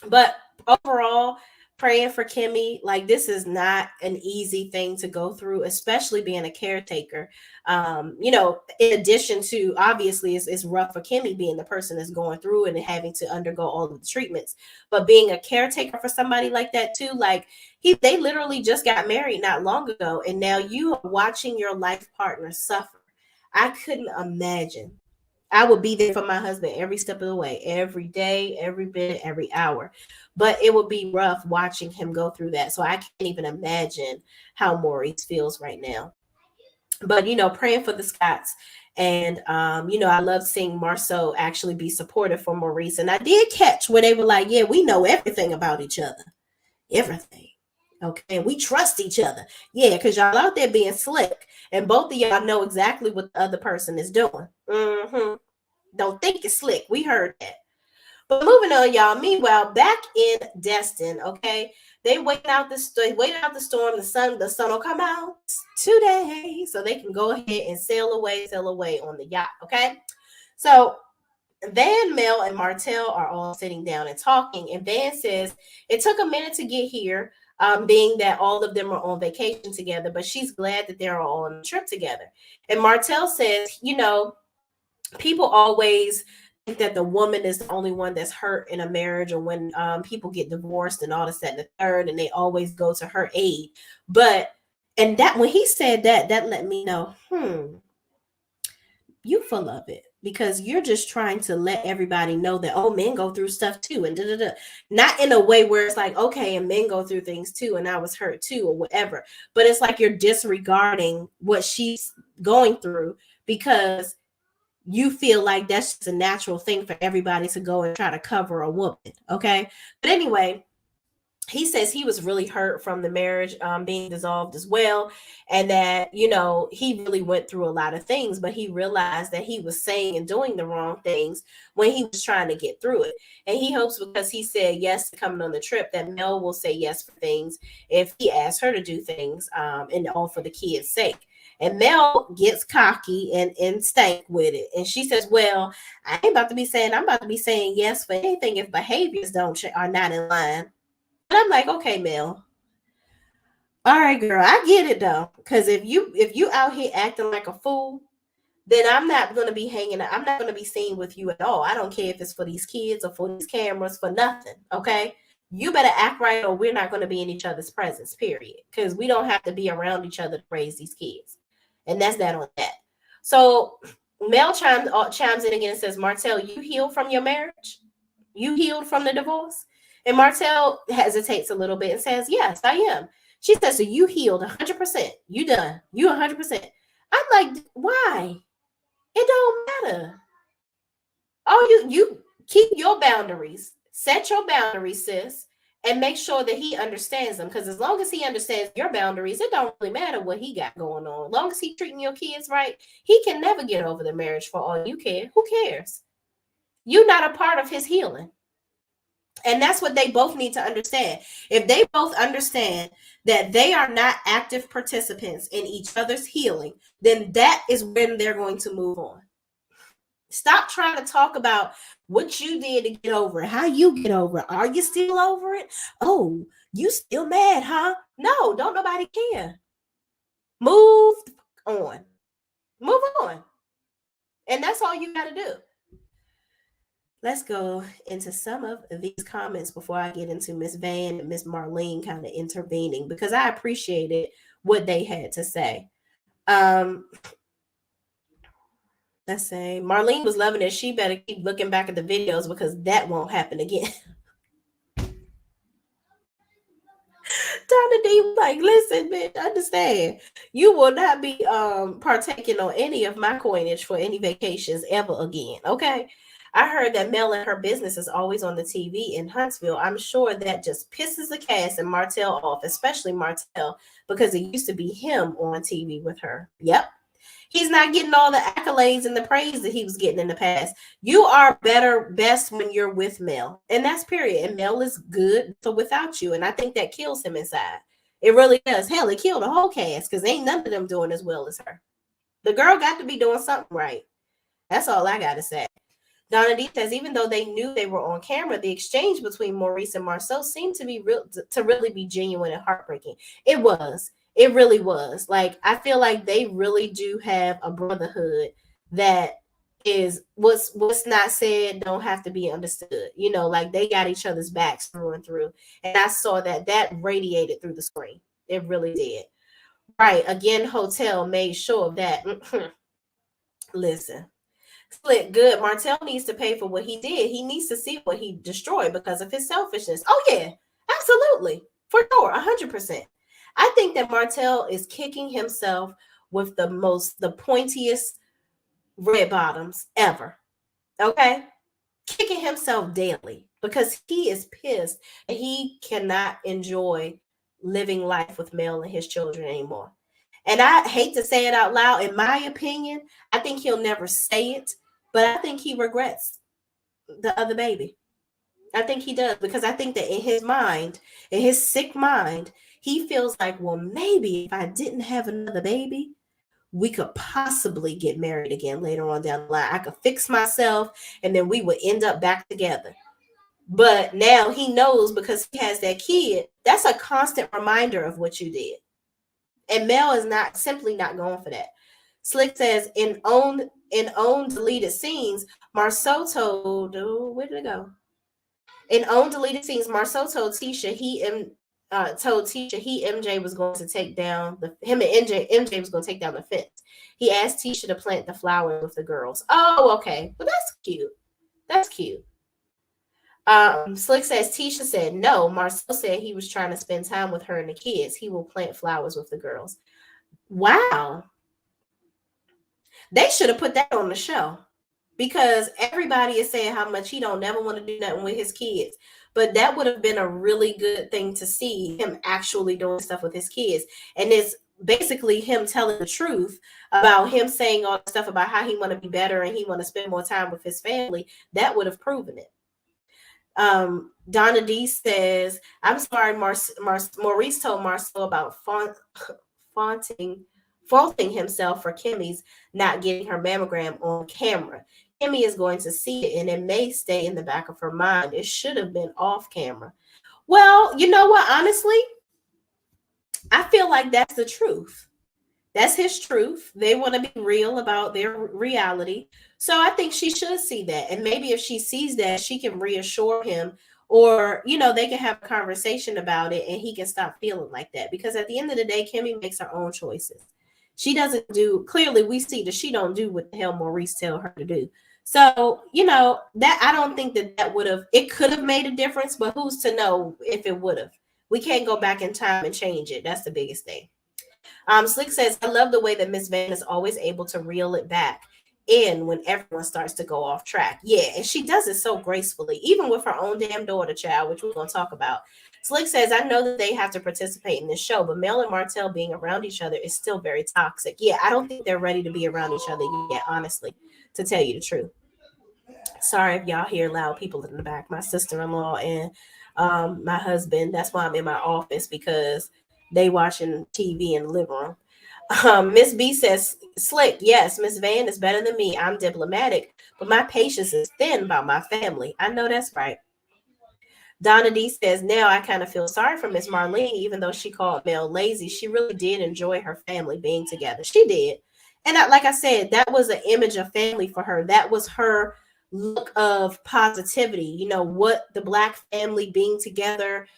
But overall, praying for Kimmie, like, this is not an easy thing to go through, especially being a caretaker. In addition to, obviously, it's rough for Kimmie being the person that's going through and having to undergo all of the treatments, but being a caretaker for somebody like that too, like they literally just got married not long ago, and now you are watching your life partner suffer. I couldn't imagine. I would be there for my husband every step of the way, every day, every minute, every hour. But it would be rough watching him go through that. So I can't even imagine how Maurice feels right now. But, praying for the Scots. And, I love seeing Marsau actually be supportive for Maurice. And I did catch where they were like, yeah, we know everything about each other. Everything. Okay, we trust each other. Yeah, because y'all out there being slick. And both of y'all know exactly what the other person is doing. Don't think it's slick. We heard that. But moving on, y'all. Meanwhile, back in Destin, okay, they waited out the storm. The sun will come out today, so they can go ahead and sail away on the yacht. Okay, so Van, Mel, and Martel are all sitting down and talking. And Van says it took a minute to get here, being that all of them are on vacation together, but she's glad that they're all on a trip together. And Martel says, people always think that the woman is the only one that's hurt in a marriage, or when people get divorced and all this, that, and the third, and they always go to her aid. And that when he said that, that let me know, you full of it, because you're just trying to let everybody know that, oh, men go through stuff too, and not in a way where it's like, okay, and men go through things too, and I was hurt too, or whatever. But it's like you're disregarding what she's going through because you feel like that's just a natural thing for everybody to go and try to cover a woman. Okay. But anyway, he says he was really hurt from the marriage being dissolved as well. And that, he really went through a lot of things, but he realized that he was saying and doing the wrong things when he was trying to get through it. And he hopes, because he said yes to coming on the trip, that Mel will say yes for things if he asks her to do things, and all for the kids' sake. And Mel gets cocky and stank with it. And she says, well, I'm about to be saying yes for anything if behaviors are not in line. And I'm like, okay, Mel. All right, girl, I get it though. Because if you out here acting like a fool, then I'm not going to be I'm not going to be seen with you at all. I don't care if it's for these kids or for these cameras, for nothing. Okay. You better act right, or we're not going to be in each other's presence, period. Because we don't have to be around each other to raise these kids. And that's that on that. So Mel chimes in again and says, Martel, you healed from your marriage? You healed from the divorce? And Martel hesitates a little bit and says, yes, I am. She says, so you healed 100%. You done. You 100%. I'm like, why? It don't matter. Oh, you keep your boundaries. Set your boundaries, sis, and make sure that he understands them. Because as long as he understands your boundaries, it don't really matter what he got going on. As long as he's treating your kids right, he can never get over the marriage for all you care. Who cares? You're not a part of his healing. And that's what they both need to understand. If they both understand that they are not active participants in each other's healing, then that is when they're going to move on. Stop trying to talk about what you did to get over it, how you get over it. Are you still over it? Oh, you still mad, huh? No, don't nobody care. Move on. Move on. And that's all you got to do. Let's go into some of these comments before I get into Miss Van and Miss Marlene kind of intervening, because I appreciated what they had to say. Let's say Marlene was loving it. She better keep looking back at the videos, because that won't happen again. Donna D was like, listen, bitch, understand. You will not be partaking on any of my coinage for any vacations ever again. Okay. I heard that Mel and her business is always on the TV in Huntsville. I'm sure that just pisses the cast and Martel off, especially Martel, because it used to be him on TV with her. Yep. He's not getting all the accolades and the praise that he was getting in the past. You are best when you're with Mel. And that's period. And Mel is good without you. And I think that kills him inside. It really does. Hell, it killed the whole cast, because ain't none of them doing as well as her. The girl got to be doing something right. That's all I got to say. Donna D says, even though they knew they were on camera, the exchange between Maurice and Marsau seemed to be really be genuine and heartbreaking. It was. It really was. Like, I feel like they really do have a brotherhood that is what's not said don't have to be understood. Like they got each other's backs through and through. And I saw that radiated through the screen. It really did. Right. Again, Hotel made sure of that. Listen. Split good. Martel needs to pay for what he did. He needs to see what he destroyed because of his selfishness. Oh yeah, absolutely, for sure, 100%. I think that Martel is kicking himself with the pointiest red bottoms ever. Okay, kicking himself daily because he is pissed and he cannot enjoy living life with Mel and his children anymore. And I hate to say it out loud, in my opinion, I think he'll never say it, but I think he regrets the other baby. I think he does, because I think that in his mind, in his sick mind, he feels like, well, maybe if I didn't have another baby, we could possibly get married again later on down the line. I could fix myself and then we would end up back together. But now he knows because he has that kid. That's a constant reminder of what you did. And Mel is not simply not going for that. Slick says in own deleted scenes, Marsau told where did it go? In own deleted scenes, Marsau told Tisha he MJ was going to take down MJ was going to take down the fence. He asked Tisha to plant the flower with the girls. Oh, okay. Well, that's cute. That's cute. Slick says Tisha said no. Marsau said he was trying to spend time with her and the kids. He will plant flowers with the girls. Wow. They should have put that on the show because everybody is saying how much he don't never want to do nothing with his kids. But that would have been a really good thing to see him actually doing stuff with his kids. And it's basically him telling the truth about him saying all the stuff about how he want to be better and he want to spend more time with his family. That would have proven it. Donna D says, I'm sorry, Maurice told Marsau about faulting himself for Kimmie's not getting her mammogram on camera. Kimmie is going to see it and it may stay in the back of her mind. It should have been off camera. Well, you know what? Honestly, I feel like that's the truth. That's his truth. They want to be real about their reality. So I think she should see that. And maybe if she sees that, she can reassure him or, they can have a conversation about it and he can stop feeling like that. Because at the end of the day, Kimmie makes her own choices. She doesn't do, clearly we see that she don't do what the hell Maurice tell her to do. So, that I don't think that would have, it could have made a difference, but who's to know if it would have? We can't go back in time and change it. That's the biggest thing. Slick says, I love the way that Miss Van is always able to reel it back in when everyone starts to go off track. Yeah, and she does it so gracefully, even with her own damn daughter, child, which we're going to talk about. Slick says, I know that they have to participate in this show, but Mel and Martel being around each other is still very toxic. Yeah, I don't think they're ready to be around each other yet, honestly, to tell you the truth. Sorry if y'all hear loud people in the back. My sister-in-law and my husband. That's why I'm in my office, because they watching TV in the living room. Miss B says, Slick, yes, Miss Van is better than me. I'm diplomatic, but my patience is thin about my family. I know that's right. Donna D says, now I kind of feel sorry for Miss Marlene, even though she called Mel lazy. She really did enjoy her family being together. She did. And like I said, that was an image of family for her. That was her look of positivity, what the Black family being together,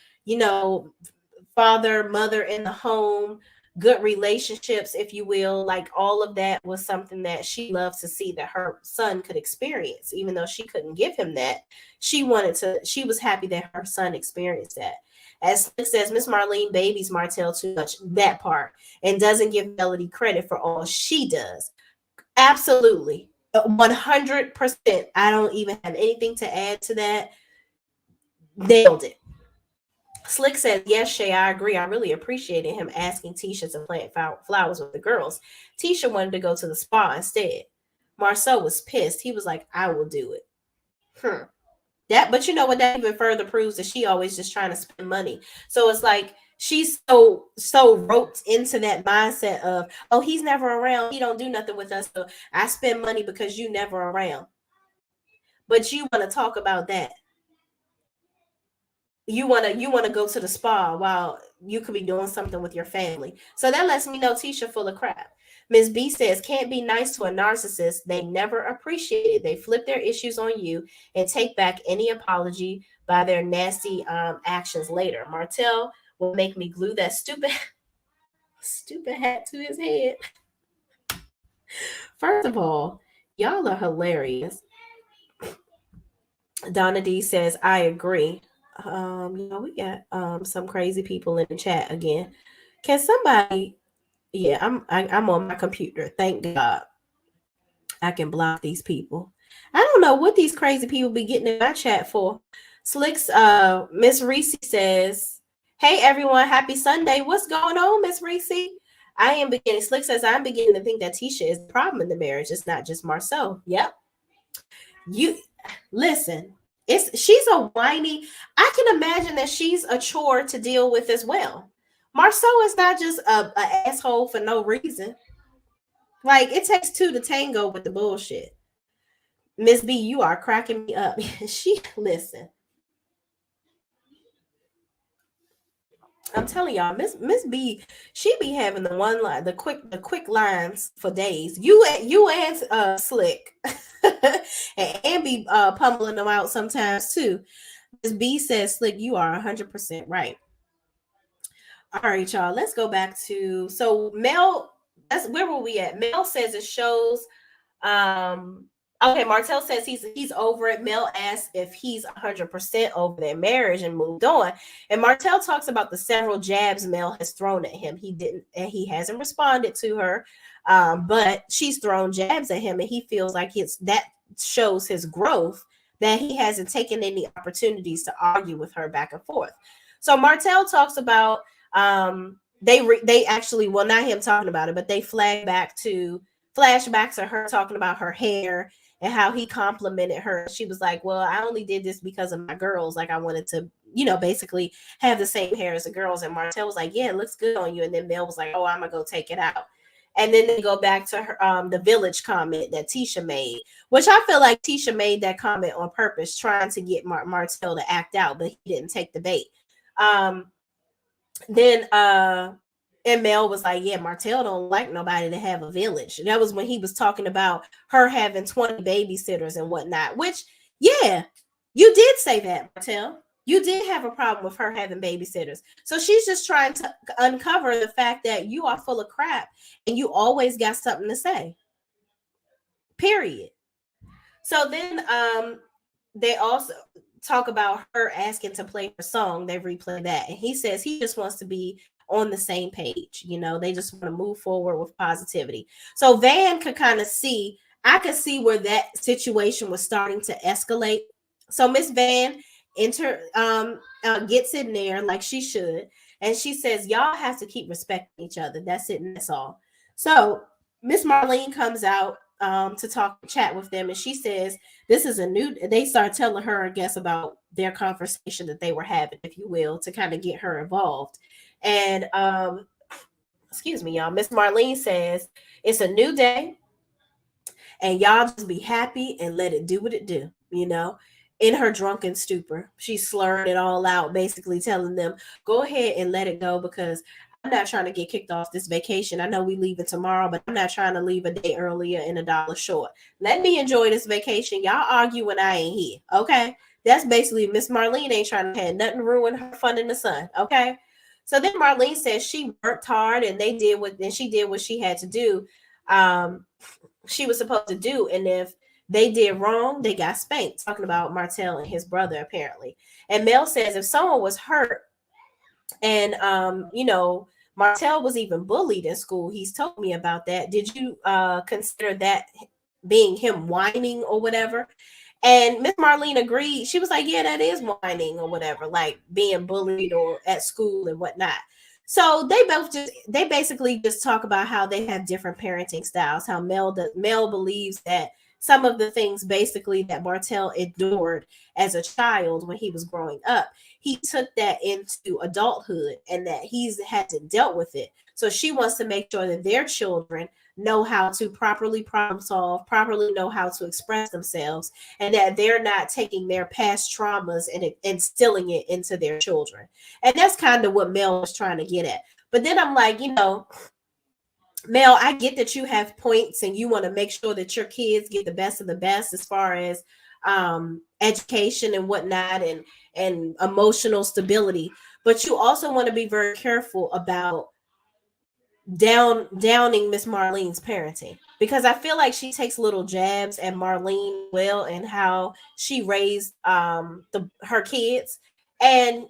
father, mother in the home, good relationships, if you will, like all of that was something that she loved to see that her son could experience. Even though she couldn't give him that, she was happy that her son experienced that. As Slick says, Miss Marlene babies Martel too much, that part, and doesn't give Melody credit for all she does. Absolutely. 100%. I don't even have anything to add to that. Nailed it. Slick says, yes, Shay, I agree. I really appreciated him asking Tisha to plant flowers with the girls. Tisha wanted to go to the spa instead. Marsau was pissed. He was like, I will do it. But you know what? That even further proves that she always just trying to spend money. So it's like she's so roped into that mindset of, oh, he's never around. He don't do nothing with us. So I spend money because you never around. But you want to talk about that. You want to go to the spa while you could be doing something with your family. So that lets me know Tisha full of crap. Ms. B says, can't be nice to a narcissist. They never appreciate it. They flip their issues on you and take back any apology by their nasty actions later. Martel will make me glue that stupid hat to his head. First of all, y'all are hilarious. Donna D says, I agree. We got some crazy people in the chat again. Can somebody? Yeah, I'm on my computer. Thank God, I can block these people. I don't know what these crazy people be getting in my chat for. Slick's Miss Reese says, "Hey everyone, happy Sunday. What's going on, Miss Reese? Slick says, I'm beginning to think that Tisha is the problem in the marriage. It's not just Marsau. Yep. You listen." She's a whiny. I can imagine that she's a chore to deal with as well. Marsau is not just a asshole for no reason. Like, it takes two to tango with the bullshit. Miss B, you are cracking me up. She listen. I'm telling y'all, Miss B, she be having the one line, the quick lines for days. You and Slick, and be pummeling them out sometimes too. Miss B says, Slick, you are 100% right. All right, y'all. Let's go back to Mel. That's where were we at? Mel says it shows. Um, okay, Martel says he's over it. Mel asks if he's 100% over their marriage and moved on. And Martel talks about the several jabs Mel has thrown at him. He hasn't responded to her, but she's thrown jabs at him, and he feels like that shows his growth, that he hasn't taken any opportunities to argue with her back and forth. So Martel talks about they actually, well, not him talking about it, but they flashbacks of her talking about her hair and how he complimented her. She was like, well, I only did this because of my girls. Like, I wanted to, basically have the same hair as the girls. And Martel was like, yeah, it looks good on you. And then Mel was like, oh, I'm gonna go take it out. And then they go back to her, the village comment that Tisha made, which I feel like Tisha made that comment on purpose, trying to get Martel to act out, but he didn't take the bait. Then and Mel was like, yeah, Martel don't like nobody to have a village. And that was when he was talking about her having 20 babysitters and whatnot, which, yeah, you did say that, Martel. You did have a problem with her having babysitters. So she's just trying to uncover the fact that you are full of crap and you always got something to say. Period. So then they also talk about her asking to play her song. They replay that. And he says he just wants to be on the same page. They just want to move forward with positivity. So Van could kind of see, I could see where that situation was starting to escalate. So Miss Van gets in there like she should. And she says, y'all have to keep respecting each other. That's it. And that's all. So Miss Marlene comes out to chat with them. And she says, this is they start telling her, I guess, about their conversation that they were having, if you will, to kind of get her involved. And excuse me, y'all, Miss Marlene says, it's a new day and y'all just be happy and let it do what it do, in her drunken stupor. She slurred it all out, basically telling them, go ahead and let it go, because I'm not trying to get kicked off this vacation. I know we leaving tomorrow, but I'm not trying to leave a day earlier and $1 short. Let me enjoy this vacation. Y'all argue when I ain't here, okay? That's basically Miss Marlene ain't trying to have nothing ruin her fun in the sun, okay? So then Marlene says she worked hard and she did what she had to do. She was supposed to do. And if they did wrong, they got spanked. Talking about Martel and his brother, apparently. And Mel says if someone was hurt and, Martel was even bullied in school, he's told me about that. Did you consider that being him whining or whatever? And Miss Marlene agreed. She was like, yeah, that is whining or whatever, like being bullied or at school and whatnot. So they basically just talk about how they have different parenting styles, how Mel believes that some of the things basically that Martel endured as a child when he was growing up, he took that into adulthood and that he's had to deal with it. So she wants to make sure that their children know how to properly problem solve, properly know how to express themselves, and that they're not taking their past traumas and instilling it into their children. And that's kind of what Mel was trying to get at. But then I'm like, Mel, I get that you have points and you want to make sure that your kids get the best of the best as far as education and whatnot and emotional stability. But you also want to be very careful about downing Miss Marlene's parenting, because I feel like she takes little jabs at Marlene and how she raised her kids. And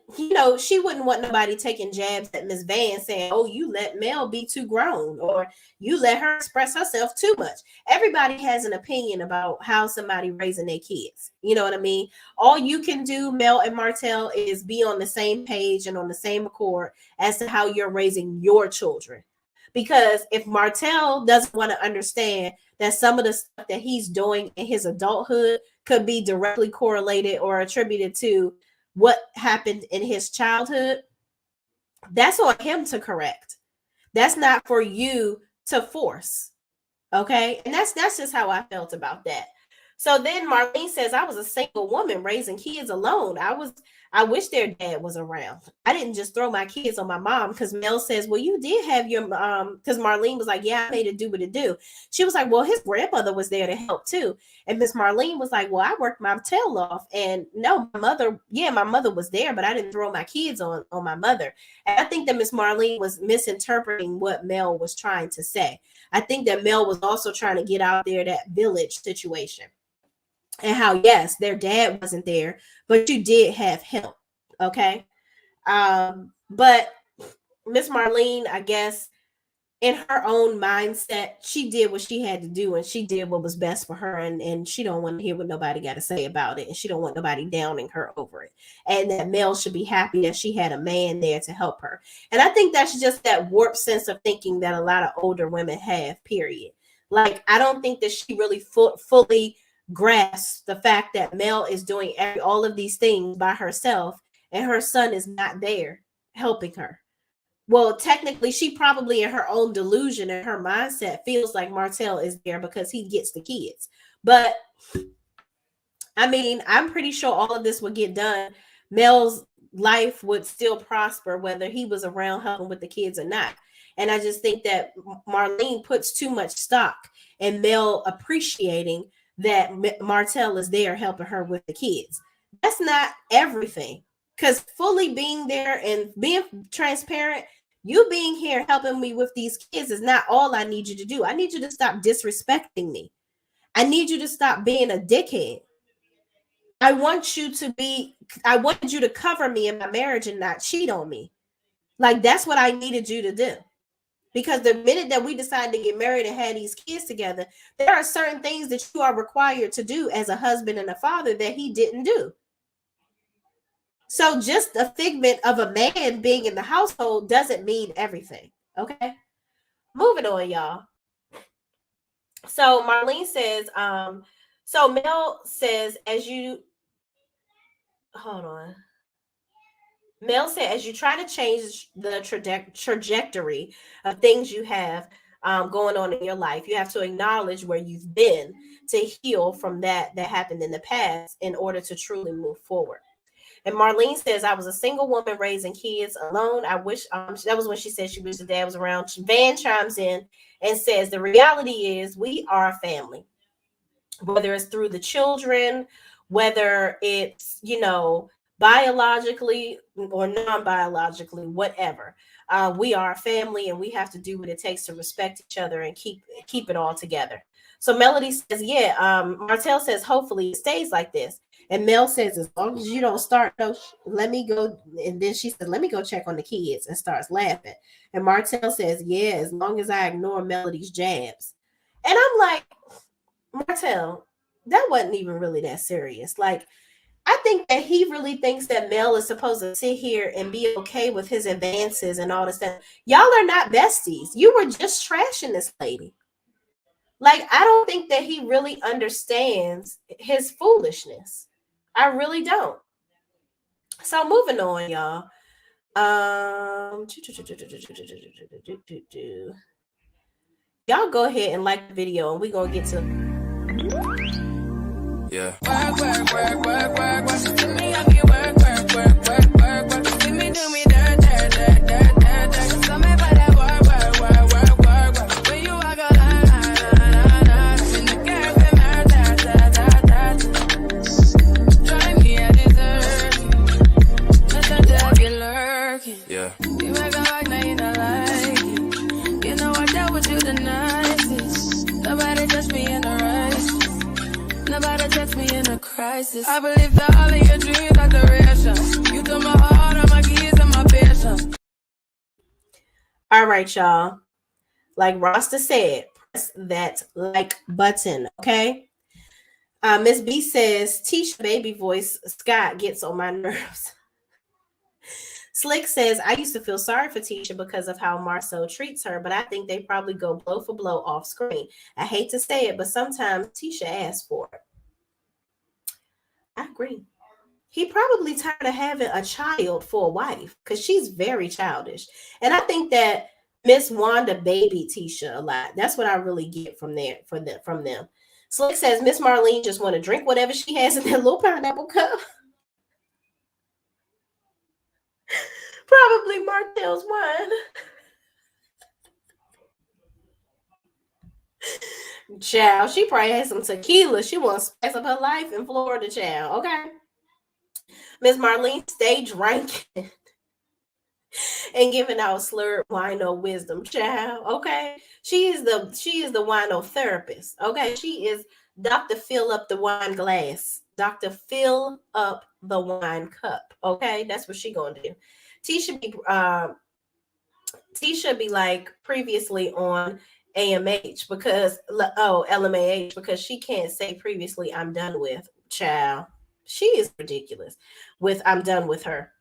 she wouldn't want nobody taking jabs at Miss Van saying, oh, you let Mel be too grown, or you let her express herself too much. Everybody has an opinion about how somebody raising their kids. You know what I mean? All you can do, Mel and Martel, is be on the same page and on the same accord as to how you're raising your children. Because if Martel doesn't want to understand that some of the stuff that he's doing in his adulthood could be directly correlated or attributed to what happened in his childhood, that's on him to correct. That's not for you to force. Okay. And that's just how I felt about that. So then Marlene says, I was a single woman raising kids alone. I wish their dad was around. I didn't just throw my kids on my mom, because Mel says, well, you did have your because Marlene was like, yeah, I made it do what it do. She was like, well, his grandmother was there to help too. And Miss Marlene was like, well, I worked my tail off. And no, my mother was there, but I didn't throw my kids on my mother. And I think that Miss Marlene was misinterpreting what Mel was trying to say. I think that Mel was also trying to get out there that village situation, and how, yes, their dad wasn't there, but you did have help. Okay. But Miss Marlene, I guess, in her own mindset, she did what she had to do, and she did what was best for her, and she don't want to hear what nobody got to say about it, and she don't want nobody downing her over it. And that Mel should be happy that she had a man there to help her. And I think that's just that warped sense of thinking that a lot of older women have, period. Like, I don't think that she really fully grasps the fact that Mel is doing all of these things by herself, and her son is not there helping her. Well, technically, she probably, in her own delusion and her mindset, feels like Martel is there because he gets the kids. But I mean, I'm pretty sure all of this would get done. Mel's life would still prosper whether he was around helping with the kids or not. And I just think that Marlene puts too much stock in Mel appreciating that Martel is there helping her with the kids. That's not everything. Because fully being there and being transparent, you being here helping me with these kids is not all I need you to do. I need you to stop disrespecting me. I need you to stop being a dickhead. I wanted you to cover me in my marriage and not cheat on me. Like, that's what I needed you to do. Because the minute that we decided to get married and have these kids together, there are certain things that you are required to do as a husband and a father that he didn't do. So just a figment of a man being in the household doesn't mean everything. Okay. Moving on, y'all. So Marlene says, so Mel says, hold on. Mel said, as you try to change the trajectory of things you have going on in your life, you have to acknowledge where you've been to heal from that happened in the past in order to truly move forward. And Marlene says, I was a single woman raising kids alone. I wish, that was when she said she wished the dad was around. Van chimes in and says, the reality is we are a family, whether it's through the children, whether it's, biologically or non-biologically, whatever. We are a family, and we have to do what it takes to respect each other and keep it all together. So Melody says, Martel says, hopefully it stays like this. And Mel says, as long as you don't start, let me go. And then she said, let me go check on the kids, and starts laughing. And Martel says, yeah, as long as I ignore Melody's jabs. And I'm like, Martel, that wasn't even really that serious. Like, I think that he really thinks that Mel is supposed to sit here and be okay with his advances and all this stuff. Y'all are not besties. You were just trashing this lady. Like, I don't think that he really understands his foolishness. I really don't. So moving on, y'all. Y'all go ahead and like the video, and we're gonna get to work. What you do me, I be work. What you see me do me dirt. So me for that work. When you walk a line. In the girl, drive me a dessert. That's a dab you lurking. Yeah. You make a like, now you don't like it. You know I dealt with you the nicest. Nobody touched me in the right. Nobody touched me in a crisis. I believe that all of your dreams are duration. You took my heart, all my keys, and my patience. All right, y'all. Like Rasta said, press that like button, okay? Miss B says, Tisha baby voice Scott gets on my nerves. Slick says, I used to feel sorry for Tisha because of how Marsau treats her, but I think they probably go blow for blow off screen. I hate to say it, but sometimes Tisha asks for it. I agree. He probably tired of having a child for a wife because she's very childish. And I think that Miss Wanda baby Tisha a lot. That's what I really get from there from them. Slick says Miss Marlene just want to drink whatever she has in that little pineapple cup. Probably Martel's wine. Child, she probably had some tequila. She wants to spice up her life in Florida, child. Okay. Miss Marlene stay drinking and giving out slurred wino wisdom, child. Okay. She is the wino therapist. Okay. She is Dr. Fill up the wine glass. Dr. Fill up the wine cup. Okay. That's what she gonna do. T should be like previously on AMH because LMAH because she can't say previously I'm done with child. She is ridiculous with I'm done with her.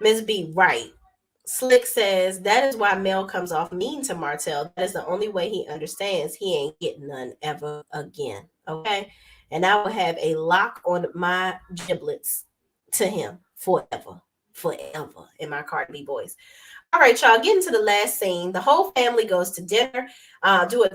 Ms. B, right. Slick says that is why Mel comes off mean to Martel. That is the only way he understands he ain't getting none ever again. Okay. And I will have a lock on my giblets to him forever in my Cardi B voice. All right, y'all, getting to the last scene. The whole family goes to dinner, to a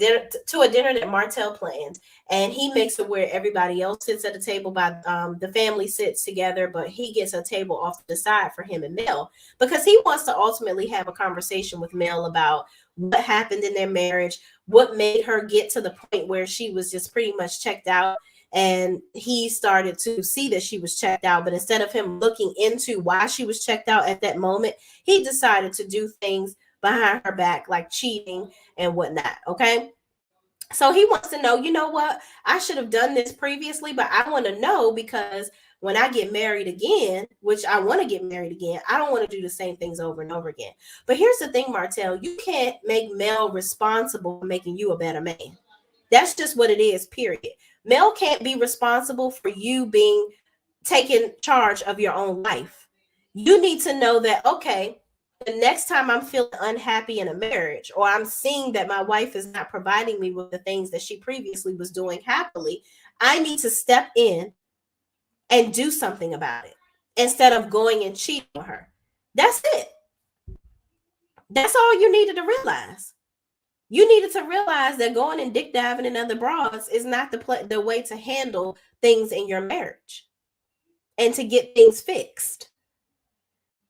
dinner that Martel planned, and he makes it where everybody else sits at the table. By the family sits together, but he gets a table off to the side for him and Mel because he wants to ultimately have a conversation with Mel about what happened in their marriage, what made her get to the point where she was just pretty much checked out. And he started to see that she was checked out. But instead of him looking into why she was checked out at that moment, he decided to do things behind her back, like cheating and whatnot. Okay. So he wants to know, you know what? I should have done this previously, but I want to know because when I get married again, which I want to get married again, I don't want to do the same things over and over again. But here's the thing, Martel, you can't make Mel responsible for making you a better man. That's just what it is, period. Mel can't be responsible for you being taking charge of your own life. You need to know that, okay, the next time I'm feeling unhappy in a marriage, or I'm seeing that my wife is not providing me with the things that she previously was doing happily, I need to step in and do something about it instead of going and cheating on her. That's it. That's all you needed to realize. You needed to realize that going and dick diving in other broads is not the way to handle things in your marriage and to get things fixed.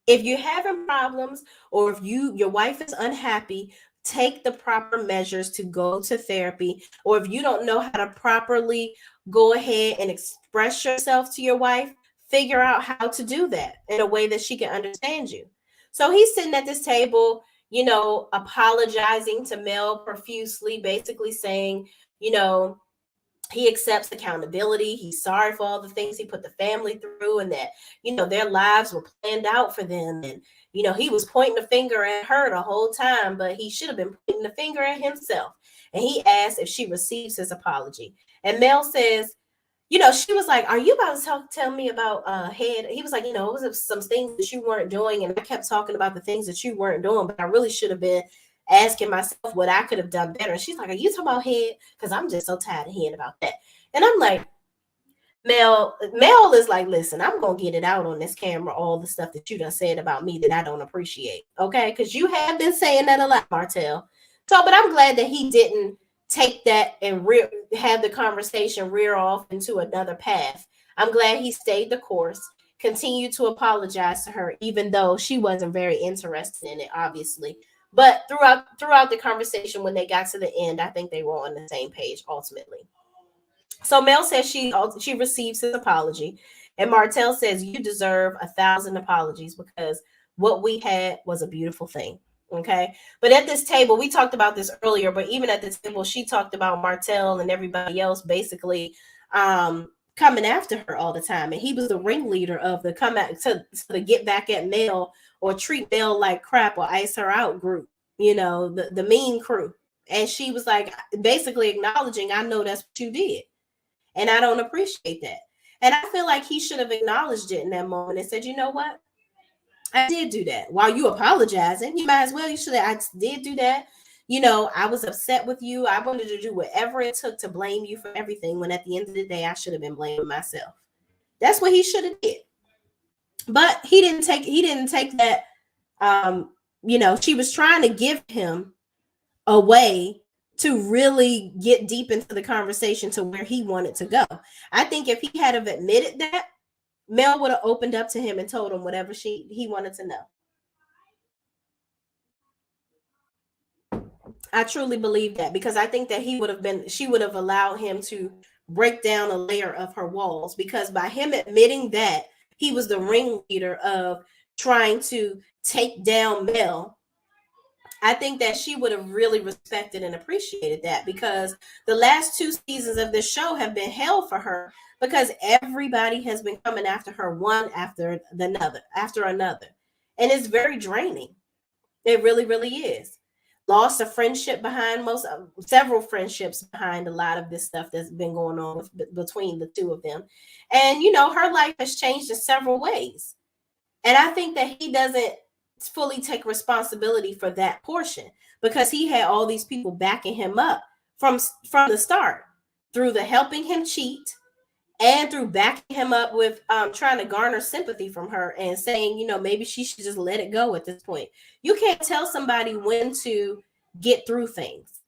If you're having problems or if your wife is unhappy, take the proper measures to go to therapy. Or if you don't know how to properly go ahead and express yourself to your wife, figure out how to do that in a way that she can understand you. So he's sitting at this table, you know, apologizing to Mel profusely, basically saying, you know, he accepts accountability. He's sorry for all the things he put the family through and that, you know, their lives were planned out for them. And, you know, he was pointing the finger at her the whole time, but he should have been pointing the finger at himself. And he asked if she receives his apology. And Mel says, you know, she was like, are you about to tell me about head? He was like, you know, it was some things that you weren't doing. And I kept talking about the things that you weren't doing, but I really should have been asking myself what I could have done better. And she's like, are you talking about head? Because I'm just so tired of hearing about that. And I'm like, Mel is like, listen, I'm going to get it out on this camera, all the stuff that you done said about me that I don't appreciate. Okay. Because you have been saying that a lot, Martel. So, but I'm glad that he didn't take that and have the conversation rear off into another path. I'm glad he stayed the course, continued to apologize to her, even though she wasn't very interested in it, obviously. But throughout the conversation, when they got to the end, I think they were on the same page ultimately. So Mel says she receives his apology, and Martel says you deserve 1,000 apologies because what we had was a beautiful thing. Okay. But at this table, we talked about this earlier, but even at the table, she talked about Martel and everybody else basically coming after her all the time. And he was the ringleader of the come out to get back at Mel or treat Mel like crap or ice her out group, you know, the mean crew. And she was like, basically acknowledging, I know that's what you did. And I don't appreciate that. And I feel like he should have acknowledged it in that moment and said, you know what? I did do that. While you apologizing, you might as well. You should have. I did do that. You know, I was upset with you. I wanted to do whatever it took to blame you for everything. When at the end of the day, I should have been blaming myself. That's what he should have did. But he didn't take that she was trying to give him a way to really get deep into the conversation to where he wanted to go. I think if he had have admitted that, Mel would have opened up to him and told him whatever he wanted to know. I truly believe that, because I think that she would have allowed him to break down a layer of her walls, because by him admitting that he was the ringleader of trying to take down Mel, I think that she would have really respected and appreciated that, because the last 2 seasons of this show have been hell for her, because everybody has been coming after her one after another. And it's very draining. It really, really is. Lost a friendship behind several friendships behind a lot of this stuff that's been going on between the two of them. And, her life has changed in several ways. And I think that he doesn't fully take responsibility for that portion, because he had all these people backing him up from the start, through the helping him cheat and through backing him up with trying to garner sympathy from her and saying, maybe she should just let it go at this point. You can't tell somebody when to get through things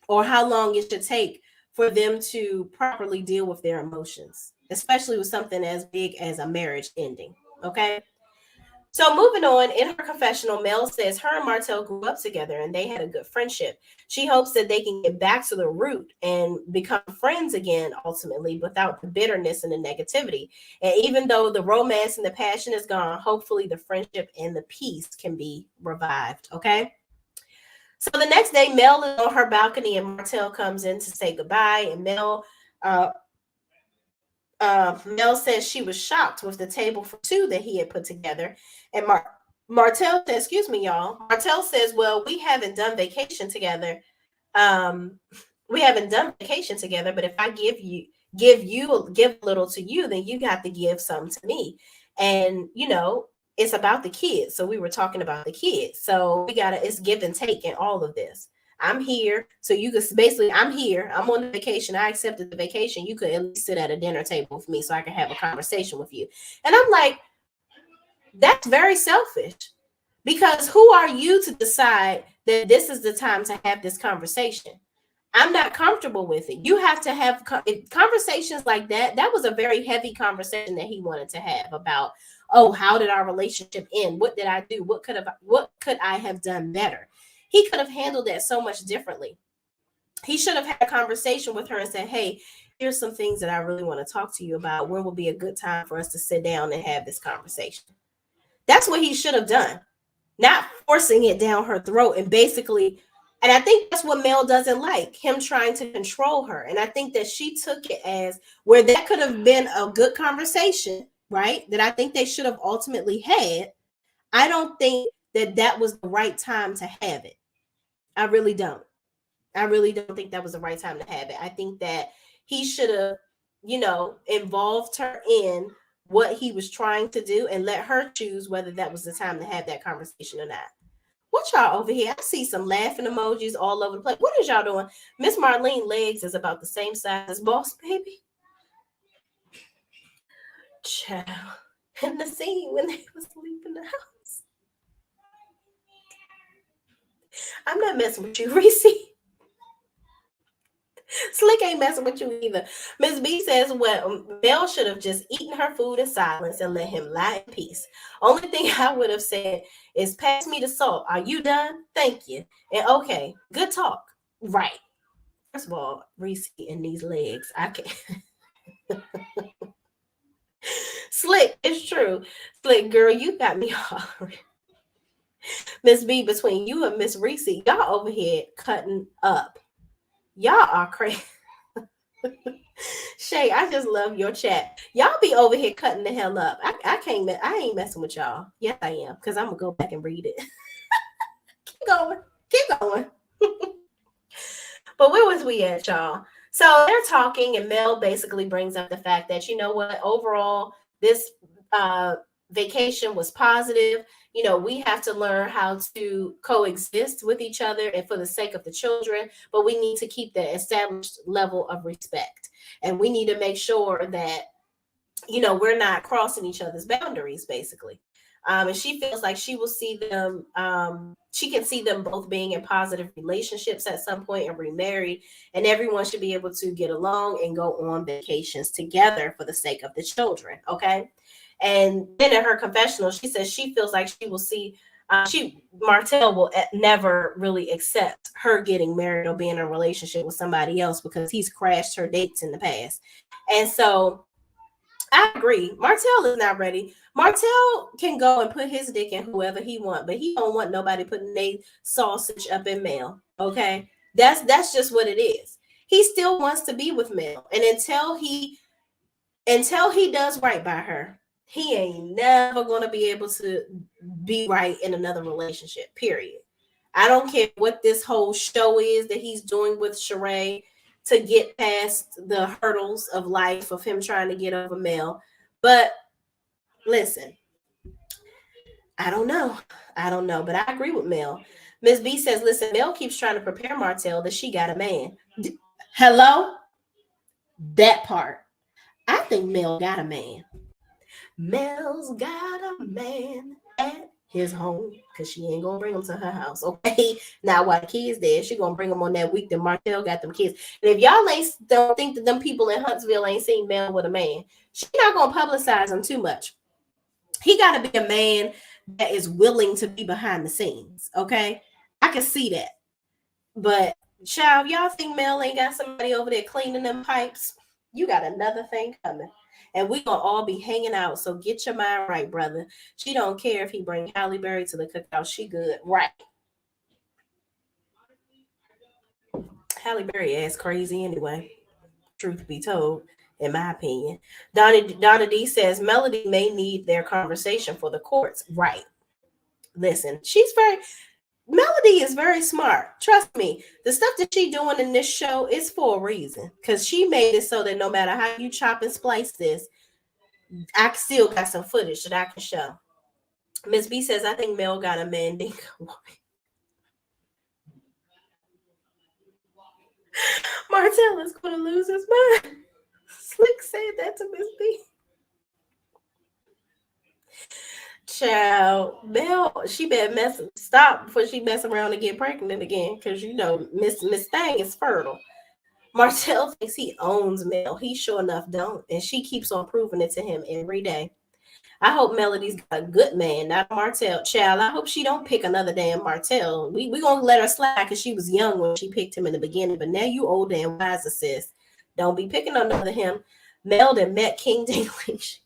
or how long it should take for them to properly deal with their emotions, especially with something as big as a marriage ending. Okay. So moving on, in her confessional, Mel says her and Martel grew up together and they had a good friendship. She hopes that they can get back to the root and become friends again, ultimately, without the bitterness and the negativity. And even though the romance and the passion is gone, hopefully the friendship and the peace can be revived. Okay. So the next day, Mel is on her balcony and Martel comes in to say goodbye. And Mel says she was shocked with the table for 2 that he had put together. And Martel says, excuse me, y'all. Martel says, well, we haven't done vacation together. But if I give a little to you, then you got to give some to me. And, it's about the kids. So we were talking about the kids. So it's give and take in all of this. I'm here. So you could basically, I'm here. I'm on the vacation. I accepted the vacation. You could at least sit at a dinner table with me so I can have a conversation with you. And I'm like, that's very selfish, because who are you to decide that this is the time to have this conversation? I'm not comfortable with it. You have to have conversations like that. That was a very heavy conversation that he wanted to have about, oh, how did our relationship end? What did I do? What could I have done better? He could have handled that so much differently. He should have had a conversation with her and said, hey, here's some things that I really want to talk to you about. When will be a good time for us to sit down and have this conversation? That's what he should have done, not forcing it down her throat and basically. And I think that's what Mel doesn't like, him trying to control her. And I think that she took it as where that could have been a good conversation, right? That I think they should have ultimately had. I don't think that was the right time to have it. I really don't. I really don't think that was the right time to have it. I think that he should have, involved her in what he was trying to do and let her choose whether that was the time to have that conversation or not. What y'all over here? I see some laughing emojis all over the place. What is y'all doing? Miss Marlene legs is about the same size as Boss Baby. Child. In the scene when they was leaving the house. I'm not messing with you, Reese. Slick ain't messing with you either. Miss B says, well, Mel should have just eaten her food in silence and let him lie in peace. Only thing I would have said is, pass me the salt. Are you done? Thank you. And okay, good talk. Right. First of all, Reese and these legs, I can't. Slick, it's true. Slick, girl, you got me hard. Miss B, between you and Miss Reese, y'all over here cutting up. Y'all are crazy. Shay, I just love your chat. Y'all be over here cutting the hell up. I ain't messing with y'all. Yes, I am, because I'm gonna go back and read it. Keep going. But where was we at, y'all? So they're talking, and Mel basically brings up the fact that, you know what, overall, this vacation was positive. We have to learn how to coexist with each other and for the sake of the children, but we need to keep the established level of respect. And we need to make sure that, we're not crossing each other's boundaries, basically. And she feels like she will see them. She can see them both being in positive relationships at some point and remarried, and everyone should be able to get along and go on vacations together for the sake of the children. Okay. And then in her confessional, she says she feels like she will see Martel will never really accept her getting married or being in a relationship with somebody else because he's crashed her dates in the past. And so I agree. Martel is not ready. Martel can go and put his dick in whoever he want, but he don't want nobody putting their sausage up in Mel. Okay, that's just what it is. He still wants to be with Mel, and until he does right by her, he ain't never gonna be able to be right in another relationship. Period. I don't care what this whole show is that he's doing with Shay to get past the hurdles of life of him trying to get over Mel. But listen, I don't know. But I agree with Mel. Miss B says, listen, Mel keeps trying to prepare Martel that she got a man. Hello? That part. I think Mel got a man. Mel's got a man at his home because she ain't gonna bring him to her house. Okay. Now while the kids there, she gonna bring them on that week that Martel got them kids. And if y'all don't think that them people in Huntsville ain't seen Mel with a man, she not gonna publicize him too much. He gotta be a man that is willing to be behind the scenes. Okay. I can see that. But child, y'all think Mel ain't got somebody over there cleaning them pipes? You got another thing coming. And we gonna all be hanging out. So get your mind right, brother. She don't care if he bring Halle Berry to the cookout. She good. Right. Halle Berry ass crazy anyway. Truth be told, in my opinion. Donna D says Melody may need their conversation for the courts. Right. Listen, Melody is very smart. Trust me. The stuff that she doing in this show is for a reason. Because she made it so that no matter how you chop and splice this, I still got some footage that I can show. Miss B says, I think Mel got a mandingo. Martel is going to lose his mind. Slick said that to Miss B. Child, Mel, she better stop before she mess around and get pregnant again, because you know Miss Thang is fertile. Martel thinks he owns Mel. He sure enough don't, and she keeps on proving it to him every day. I hope Melody's got a good man, not Martel. Child, I hope she don't pick another damn Martel. We gonna let her slide because she was young when she picked him in the beginning, but now you older and wiser, sis. Don't be picking another him. Mel that met King Dinklage.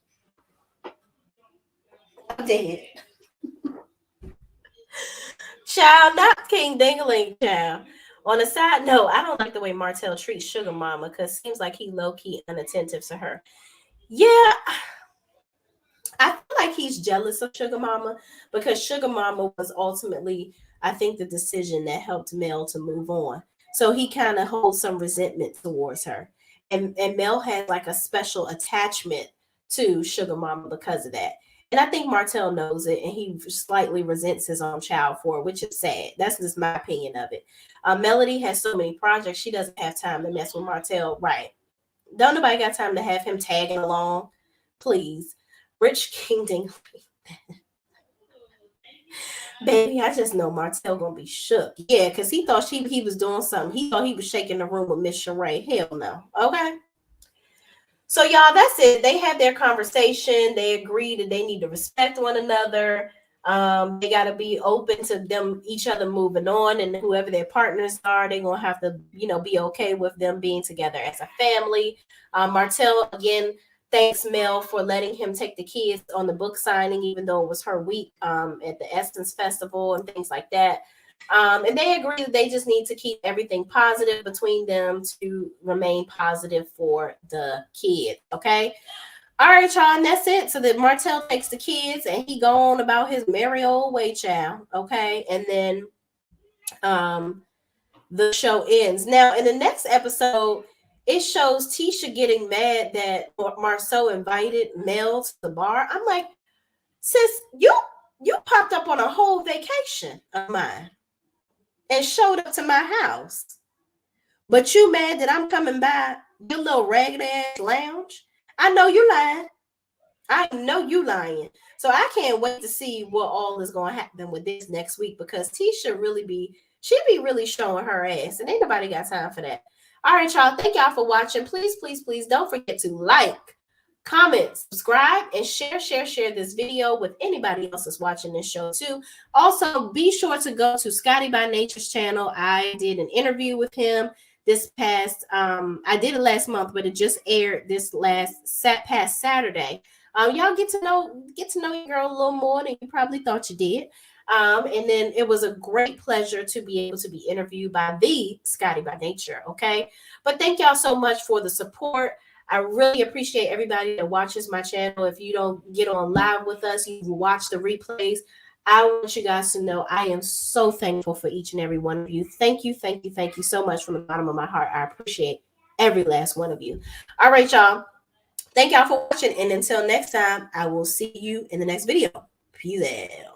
I'm dead. Child, not King Dingling, child. On a side note, I don't like the way Martel treats Sugar Mama because it seems like he low-key unattentive to her. Yeah, I feel like he's jealous of Sugar Mama because Sugar Mama was ultimately, I think, the decision that helped Mel to move on. So he kind of holds some resentment towards her. And Mel has like a special attachment to Sugar Mama because of that. And I think Martel knows it, and he slightly resents his own child for it, which is sad. That's just my opinion of it. Melody has so many projects, she doesn't have time to mess with Martel. Right. Don't nobody got time to have him tagging along. Please. Rich King Dinklage. Baby, I just know Martel gonna be shook. Yeah, because he thought he was doing something. He thought he was shaking the room with Miss Sheree. Hell no. Okay. So y'all, that's it. They had their conversation. They agreed that they need to respect one another. They got to be open to them, each other moving on, and whoever their partners are, they're gonna have to, be okay with them being together as a family. Martel again thanks Mel for letting him take the kids on the book signing, even though it was her week at the Essence Festival and things like that. And they agree that they just need to keep everything positive between them to remain positive for the kids. Okay. All right, y'all. And that's it. So that Martel takes the kids and he go on about his merry old way, child. Okay. And then the show ends. Now, in the next episode, it shows Tisha getting mad that Marsau invited Mel to the bar. I'm like, sis, you popped up on a whole vacation of mine and showed up to my house. But you mad that I'm coming by your little ragged ass lounge? I know you lied. I know you lying. So I can't wait to see what all is going to happen with this next week, because she be really showing her ass, and ain't nobody got time for that. All right, y'all. Thank y'all for watching. Please, please, please don't forget to like, comment, subscribe, and share this video with anybody else that's watching this show too. Also, be sure to go to Scotty by Nature's channel. I did an interview with him this past I did it last month, but it just aired this past Saturday. Y'all get to know your girl a little more than you probably thought you did. And then it was a great pleasure to be able to be interviewed by the Scotty by Nature. Okay. But thank y'all so much for the support. I really appreciate everybody that watches my channel. If you don't get on live with us, you watch the replays. I want you guys to know I am so thankful for each and every one of you. Thank you, thank you, thank you so much from the bottom of my heart. I appreciate every last one of you. All right, y'all. Thank y'all for watching. And until next time, I will see you in the next video. Peace out.